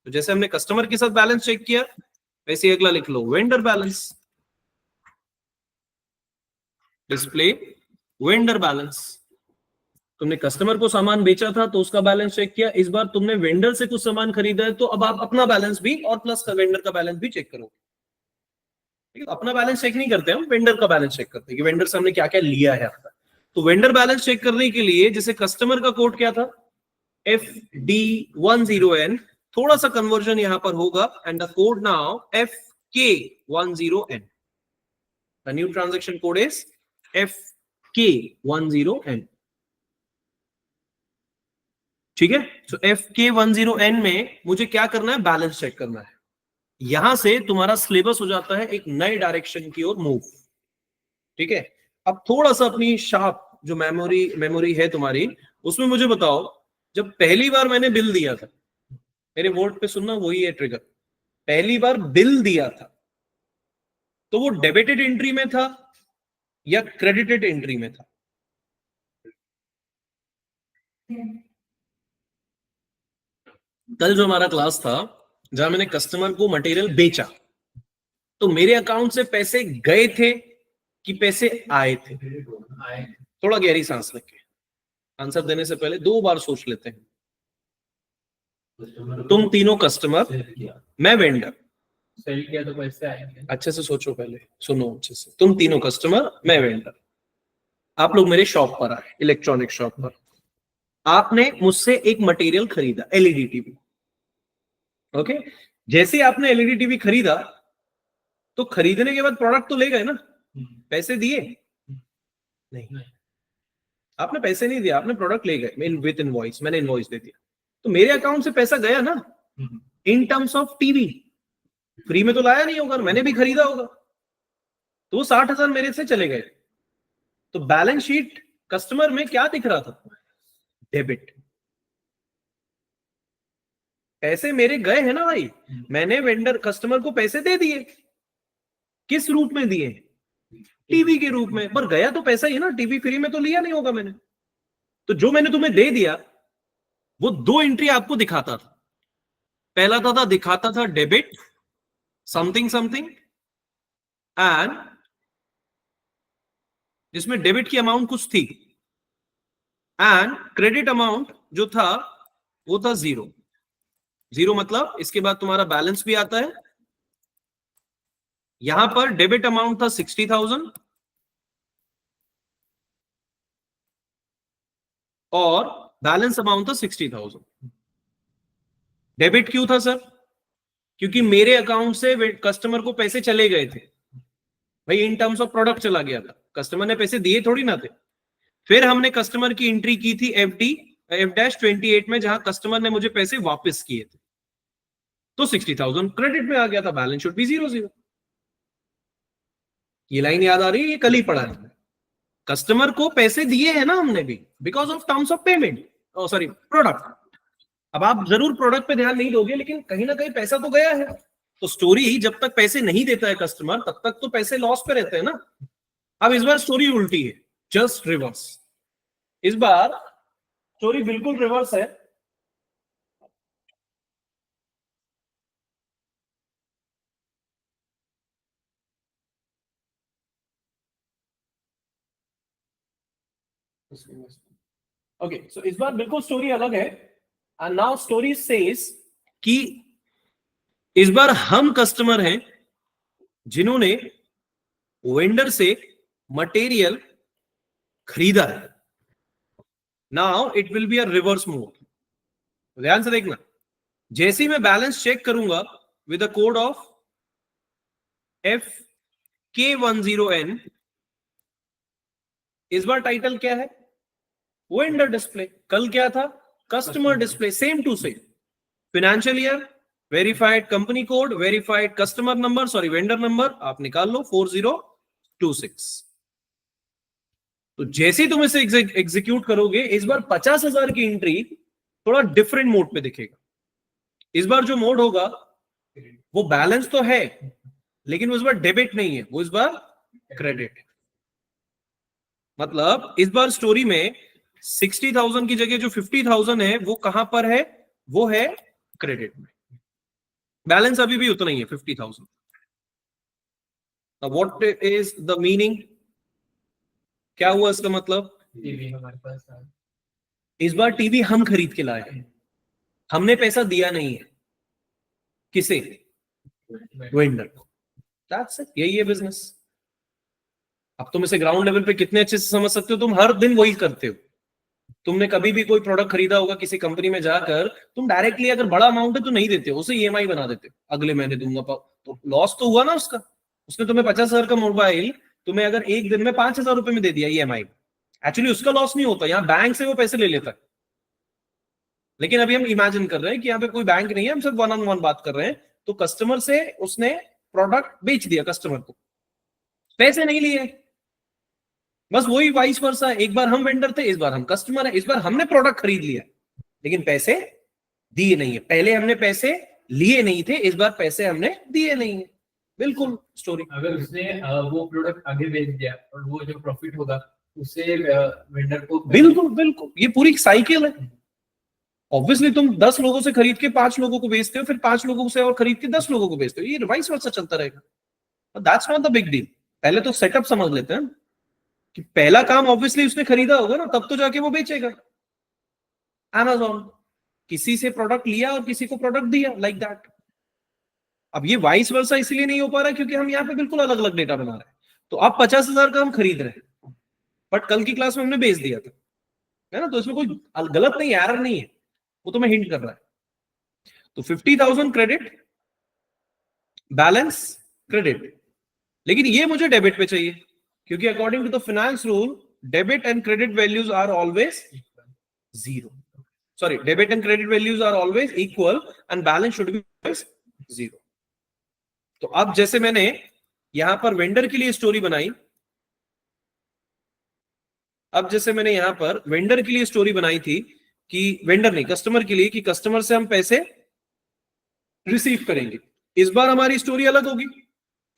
Speaker 1: तो जैसे हमने कस्टमर के साथ बैलेंस चेक किया, वैसे अगला लिख लो vendor balance, display vendor balance. तुमने कस्टमर को सामान बेचा था तो उसका बैलेंस चेक किया, इस बार तुमने वेंडर से कुछ सामान खरीदा है तो अब आप अपना बैलेंस भी और प्लस का वेंडर का बैलेंस भी चेक करोगे। ठीक है, अपना बैलेंस चेक नहीं करते हम, वेंडर का बैलेंस चेक करते हैं कि वेंडर से हमने क्या क्या लिया है आपका। तो वेंडर बैलेंस चेक करने के लिए जैसे कस्टमर का कोड क्या था, FD10N, थोड़ा सा कन्वर्जन यहां पर होगा, and the code now FK10N। The new transaction code is FK10N। ठीक है, तो FK10N में मुझे क्या करना है? बैलेंस चेक करना है। यहां से तुम्हारा सिलेबस हो जाता है एक नए डायरेक्शन की ओर मूव। ठीक है, अब थोड़ा सा अपनी शार्प जो मेमोरी है तुम्हारी, उसमें मुझे बताओ जब पहली बार मैंने बिल दिया था, मेरे वर्ड पे सुनना, वही है ट्रिगर, पहली बार बिल दिया था तो वो डेबिटेड एंट्री में था या क्रेडिटेड एंट्री में था? कल जो हमारा क्लास था जहां मैंने कस्टमर को मटेरियल बेचा, तो मेरे अकाउंट से पैसे गए थे कि पैसे आए थे?
Speaker 2: आए
Speaker 1: थोड़ा गहरी सांस लेके आंसर देने से पहले 2 बार सोच लेते हैं। तुम तीनों कस्टमर, मैं वेंडर।
Speaker 2: सेल किया तो पैसे आएंगे।
Speaker 1: अच्छे से सोचो, पहले सुनो अच्छे से। तुम तीनों कस्टमर, मैं वेंडर। आप लोग मेरे शॉप पर आए, इलेक्ट्रॉनिक शॉप पर। आपने मुझसे एक मटेरियल खरीदा, एलईडी टीवी। ओके, जैसे आपने एलईडी टीवी खरीदा तो खरीदने के बाद प्रोडक्ट तो ले गए ना, पैसे दिए? नहीं, आपने पैसे नहीं दिया, आपने प्रोडक्ट ले गए विद इनवॉइस, मैंने इनवॉइस दे दिया, तो मेरे अकाउंट से पैसा गया ना in terms of TV. Free में तो लाया नहीं होगा, मैंने भी खरीदा होगा, तो वो 60,000 मेरे से चले गए। तो बैलेंस शीट कस्टमर में क्या दिख रहा था? डेबिट। पैसे मेरे गए हैं ना भाई, मैंने वेंडर कस्टमर को पैसे दे दिए। किस रूप में दिए? टीवी के रूप में, पर गया तो पैसा ही ना, टीवी फ्री में तो लिया नहीं होगा मैंने। तो जो मैंने तुम्हें दे दिया वो 2 एंट्री आपको दिखाता था। पहला था दिखाता था डेबिट समथिंग समथिंग, एंड जिसमें डेबिट की अमाउंट कुछ थी, एंड क्रेडिट अमाउंट जो था वो था 0। 0 मतलब इसके बाद तुम्हारा बैलेंस भी आता है। यहां पर डेबिट अमाउंट था 60,000 और बैलेंस अमाउंट था 60,000। डेबिट क्यों था सर? क्योंकि मेरे अकाउंट से कस्टमर को पैसे चले गए थे भाई, इन टर्म्स ऑफ प्रोडक्ट चला गया था, कस्टमर ने पैसे दिए थोड़ी ना थे। फिर हमने कस्टमर की एंट्री की थी F-28 में, जहां कस्टमर ने मुझे पैसे वापस किए थे, तो 60,000 क्रेडिट में आ गया था, बैलेंस शीट भी 0-0। ये लाइन याद आ रही है? ये कल ही पढ़ा है। कस्टमर को पैसे दिए हैं ना हमने भी, because of terms of payment, sorry product. अब आप जरूर प्रोडक्ट पे ध्यान नहीं दोगे, लेकिन कहीं ना कहीं पैसा तो गया है। तो स्टोरी जब तक पैसे नहीं देता है कस्टमर, तब तक तो पैसे लॉस पे रहते हैं ना। अब इस बार स्टोरी उल्टी है, जस्ट रिवर्स। इस बार स्टोरी बिल्कुल रिवर्स है। ओके, सो इस बार बिल्कुल स्टोरी अलग है। एंड नाउ स्टोरी सेज कि इस बार हम कस्टमर हैं जिन्होंने वेंडर से मटेरियल खरीदा है। Now it will be a reverse move. ध्यान से देखना, जैसे ही मैं बैलेंस चेक करूंगा with a code of FK10N, इस बार टाइटल क्या है? Vendor display. कल क्या था? Customer display. Same to same, financial year, verified company code, verified customer number, sorry vendor number आप निकाल लो 4026। तो जैसे ही तुम इसे एग्जीक्यूट करोगे, इस बार 50,000 की एंट्री थोड़ा डिफरेंट मोड पे दिखेगा। इस बार जो मोड होगा वो बैलेंस तो है, लेकिन वो इस बार डेबिट नहीं है, वो इस बार क्रेडिट। मतलब इस बार स्टोरी में 60,000 की जगह जो 50,000 है वो कहां पर है? वो है क्रेडिट में। बैलेंस अभी भी उतना ही है, 50,000। What is the meaning? क्या हुआ इसका मतलब?
Speaker 2: टीवी हमारे पास है।
Speaker 1: इस बार टीवी हम खरीद के लाए हैं, हमने पैसा दिया नहीं है। किसे? वेंडर को। दैट्स इट, यही है बिजनेस। अब तुम इसे ग्राउंड लेवल पे कितने अच्छे से समझ सकते हो? तुम हर दिन वही करते हो। तुमने कभी भी कोई प्रोडक्ट खरीदा होगा किसी कंपनी में जाकर, तुम डायरेक्टली अगर बड़ा अमाउंट है तो नहीं देते हो, उसे ईएमआई बना देते हो, अगले महीने दूंगा। तो लॉस तो हुआ ना उसका। उसने तुम्हें 50,000 का मोबाइल तुम्हें अगर एक दिन में 5,000 रुपए में दे दिया ईएमआई, एक्चुअली उसका लॉस नहीं होता, यहाँ बैंक से वो पैसे ले लेता है। लेकिन अभी हम इमेजिन कर रहे हैं कि यहाँ पे कोई बैंक नहीं है, हम सिर्फ 1-on-1 बात कर रहे हैं। तो कस्टमर से उसने प्रोडक्ट बेच दिया, कस्टमर को पैसे नहीं लिए, बस वही वाइस वर्सा, एक बार हम वेंडर थे, इस बार हम कस्टमर है, इस बार हमने प्रोडक्ट खरीद लिया लेकिन पैसे दिए नहीं है। पहले हमने पैसे लिए नहीं थे, इस बार पैसे हमने दिए नहीं है। बिल्कुल स्टोरी।
Speaker 2: अगर उसने वो प्रोडक्ट आगे बेच दिया और वो जो प्रॉफिट होगा उससे वेंडर को
Speaker 1: बिल्कुल बिल्कुल, ये पूरी साइकिल है। ऑब्वियसली तुम 10 लोगों से खरीद के 5 लोगों को बेचते हो, फिर 5 लोगों से और खरीद के 10 लोगों को बेचते हो, ये वाइस वर्सा चलता रहेगा। That's not the big deal. पहले तो सेटअप समझ लेते हैं कि पहला काम ऑब्वियसली उसने खरीदा होगा ना, तब तो जाके वो बेचेगा। Amazon किसी से प्रोडक्ट लिया और किसी को प्रोडक्ट दिया, लाइक दैट। अब ये वाइस वर्सा इसलिए नहीं हो पा रहा है क्योंकि हम यहाँ पे बिल्कुल अलग अलग डेटा बना रहे हैं। तो अब 50,000 का हम खरीद रहे हैं, बट कल की क्लास में हमने बेच दिया था, है ना? तो इसमें कोई गलत नहीं, एरर नहीं है, वो तो मैं हिंट कर रहा है। तो 50,000 क्रेडिट, बैलेंस क्रेडिट, लेकिन ये मुझे डेबिट पे चाहिए क्योंकि according to the finance rule debit and credit values are always zero. Sorry, debit and credit values are always equal and balance should be zero. तो अब जैसे मैंने यहां पर वेंडर के लिए स्टोरी बनाई, अब जैसे मैंने यहां पर वेंडर के लिए स्टोरी बनाई थी कि वेंडर नहीं, कस्टमर के लिए, कि कस्टमर से हम पैसे रिसीव करेंगे। इस बार हमारी स्टोरी अलग होगी।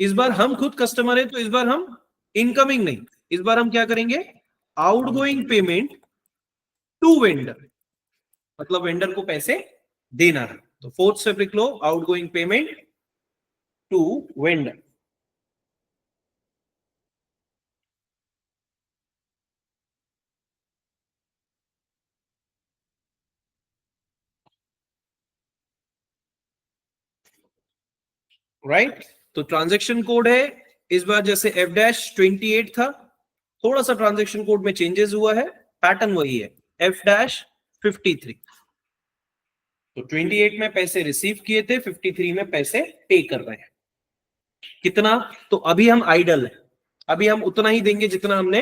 Speaker 1: इस बार हम खुद कस्टमर है, तो इस बार हम इनकमिंग नहीं, इस बार हम क्या करेंगे, आउटगोइंग पेमेंट टू वेंडर, मतलब वेंडर को पैसे देना है। तो फोर्थ स्टेप लिख लो, outgoing payment to vendor. Right, तो ट्रांजैक्शन कोड है इस बार जैसे F-28 था, थोड़ा सा ट्रांजैक्शन कोड में चेंजेस हुआ है, पैटर्न वही है F-53। तो 28 में पैसे रिसीव किए थे, 53 में पैसे पे कर रहे हैं। कितना? तो अभी हम आइडल है, अभी हम उतना ही देंगे जितना हमने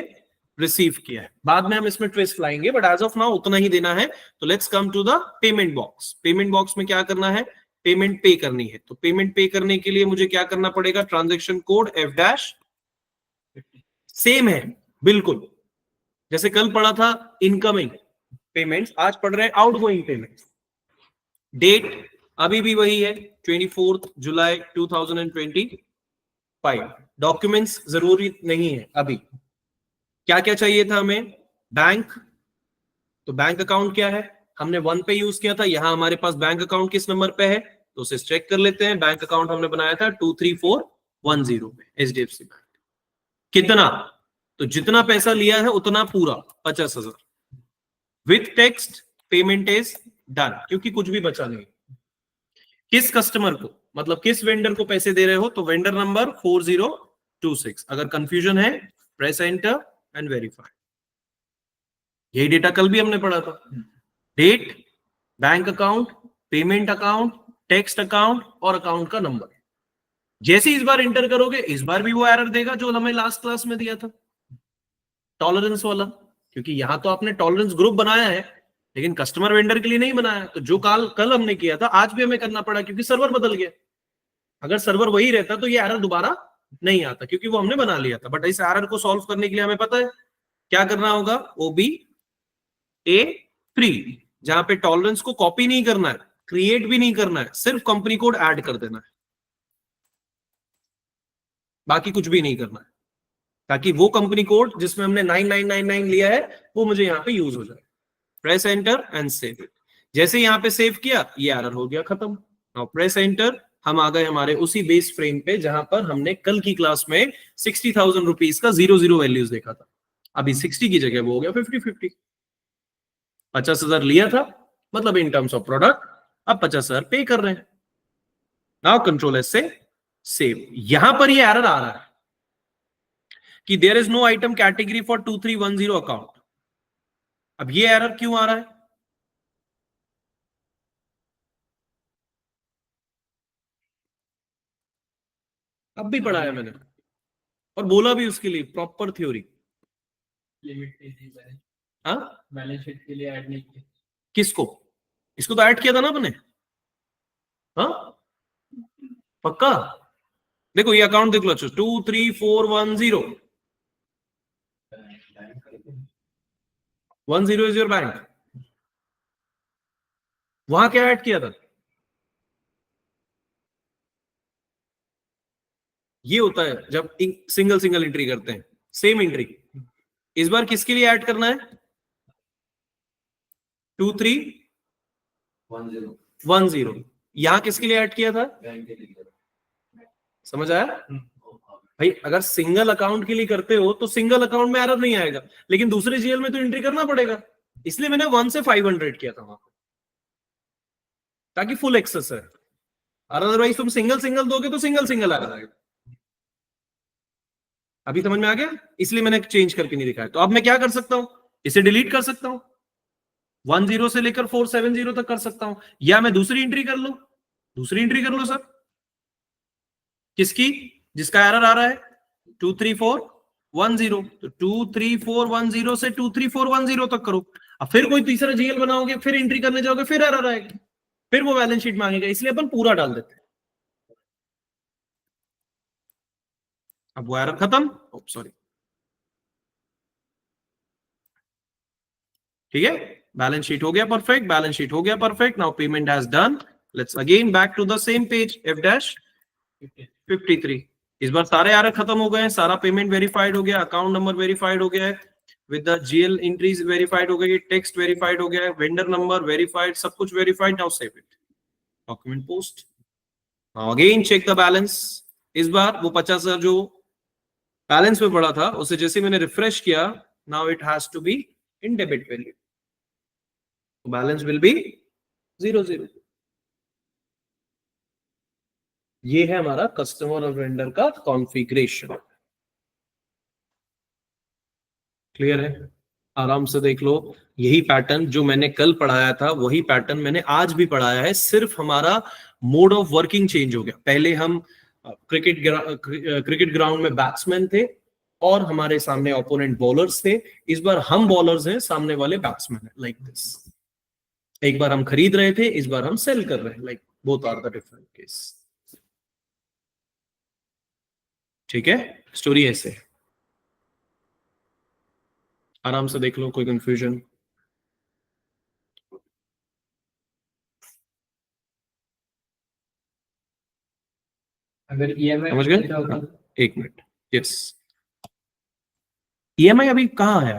Speaker 1: रिसीव किया है। बाद में हम इसमें ट्विस्ट लाएंगे, बट एज ऑफ नाउ उतना ही देना है। तो let's come to the payment box. Payment box में क्या करना है, पेमेंट पे करनी है। तो पेमेंट पे करने के लिए मुझे क्या करना पड़ेगा, ट्रांजैक्शन कोड F- सेम है बिल्कुल, जैसे कल पढ़ा था इनकमिंग पेमेंट्स, आज पढ़ रहे हैं आउटगोइंग पेमेंट्स। डेट अभी भी वही है, 24 जुलाई 2025। डॉक्यूमेंट्स जरूरी नहीं है अभी। क्या क्या चाहिए था हमें, बैंक, तो बैंक अकाउंट क्या है, हमने 1 पे यूज किया था, यहां हमारे पास बैंक अकाउंट किस नंबर पे है, तो उसे चेक कर लेते हैं। बैंक अकाउंट हमने बनाया था 23410 में, HDFC बैंक। कितना? तो जितना पैसा लिया है उतना पूरा 50,000 with text, payment is done, क्योंकि कुछ भी बचा नहीं। किस कस्टमर को, मतलब किस वेंडर को पैसे दे रहे हो, तो वेंडर नंबर 4026। अगर कंफ्यूजन है प्रेस एंटर एंड वेरीफाई। यही डेटा कल भी हमने पढ़ा था। Date, bank account, payment account, text account और अकाउंट का नंबर। जैसे इस बार इंटर करोगे, इस बार भी वो एरर देगा जो हमें लास्ट क्लास में दिया था, टॉलरेंस वाला। क्योंकि यहां तो आपने टॉलरेंस ग्रुप बनाया है लेकिन कस्टमर वेंडर के लिए नहीं बनाया। तो जो कल हमने किया था आज भी हमें करना पड़ा क्योंकि सर्वर बदल गया। अगर सर्वर वही रहता तो ये एरर दोबारा नहीं आता, क्योंकि वो हमने बना लिया था। बट इस एरर को सॉल्व करने के लिए हमें पता है क्या करना होगा, OBA3, जहां पे टॉलरेंस को कॉपी नहीं करना है, क्रिएट भी नहीं करना है, सिर्फ कंपनी कोड ऐड कर देना है, बाकी कुछ भी नहीं करना है, ताकि वो कंपनी कोड जिसमें हमने 9999 लिया है वो मुझे यहाँ पे यूज हो जाए। Press enter and save. जैसे यहाँ पे सेव किया, ये एरर हो गया खत्म। नाउ प्रेस एंटर, हम आ गए हमारे उसी बेस फ्रेम पे जहां पर हमने कल की क्लास में 60,000 रुपीज का 00 वैल्यूज देखा था। अभी 60 की जगह वो हो गया 50-50। 50,000 लिया था, मतलब इन टर्म्स ऑफ प्रोडक्ट, अब 50,000 पे कर रहे हैं। नाउ कंट्रोल एस से सेव। यहां पर ये एरर आ रहा है कि there is no item category for 2310 account. अब ये एरर क्यों आ रहा है, अब भी पढ़ा है मैंने और बोला भी उसके लिए प्रॉपर थ्योरी।
Speaker 2: लिमिट
Speaker 1: हाँ,
Speaker 2: बैलेंस शीट के लिए ऐड नहीं किया।
Speaker 1: किसको? इसको तो ऐड किया था ना अपने। हाँ पक्का, देखो ये अकाउंट देख लो, 23410 10 इज योर बैंक। वहां क्या ऐड किया था? ये होता है जब सिंगल सिंगल एंट्री करते हैं, सेम एंट्री। इस बार किसके लिए ऐड करना है? 2310। यहां किसके लिए ऐड किया था? समझ आया भाई? अगर सिंगल अकाउंट के लिए करते हो तो सिंगल अकाउंट में एरर नहीं आएगा, लेकिन दूसरे जीएल में तो एंट्री करना पड़ेगा, इसलिए मैंने 1 से 500 किया था वहां, ताकि फुल एक्सेस है। अदरवाइज तुम सिंगल सिंगल दोगे तो सिंगल सिंगल आ जाएगा। अभी समझ में आ गया? इसलिए मैंने चेंज करके नहीं दिखाया। तो अब मैं क्या कर सकता हूं? इसे डिलीट कर सकता हूं, 10 से लेकर 470 तक कर सकता हूं, या मैं दूसरी एंट्री कर लूं। दूसरी एंट्री कर लो सर, किसकी? जिसका एरर आ रहा है 23410, तो 23410 से 23410 तक करो। अब फिर कोई तीसरा जीएल बनाओगे, फिर एंट्री करने जाओगे, फिर एरर आएगी, फिर वो बैलेंस शीट मांगेगा, इसलिए अपन पूरा डाल देते हैं। अब वो एरर खत्म, सॉरी, ठीक है। बैलेंस शीट हो गया परफेक्ट, बैलेंस शीट हो गया perfect. Now payment has done. Let's again back to the same page, F-53। इस बार सारे एरर खत्म हो गए हैं, सारा पेमेंट वेरीफाइड हो गया, अकाउंट नंबर वेरीफाइड हो गया है, with the GL entries verified हो गई, टेक्स्ट वेरीफाइड हो गया है, वेंडर नंबर वेरीफाइड, सब कुछ verified. Now save it, document post. Now again check the balance. इस बार वो 50,000 जो बैलेंस में पड़ा था, उसे जैसे मैंने रिफ्रेश किया, now it has to be in debit value, balance will be 00। ये है हमारा कस्टमर और वेंडर का कॉन्फ़िगरेशन। क्लियर है? आराम से देख लो, यही पैटर्न जो मैंने कल पढ़ाया था वही पैटर्न मैंने आज भी पढ़ाया है, सिर्फ हमारा मोड ऑफ वर्किंग चेंज हो गया। पहले हम क्रिकेट ग्राउंड में बैट्समैन थे और हमारे सामने ओपोनेंट बॉलर्स थे। इस बार हम बॉलर्स हैं, सामने वाले बैट्समैन है, लाइक दिस। एक बार हम खरीद रहे थे, इस बार हम सेल कर रहे हैं, like both are the different case. ठीक है, स्टोरी ऐसे है। आराम से देख लो, कोई कंफ्यूजन?
Speaker 2: अगर ईएमआई
Speaker 1: समझ गए? एक मिनट, यस। ईएमआई अभी कहाँ है?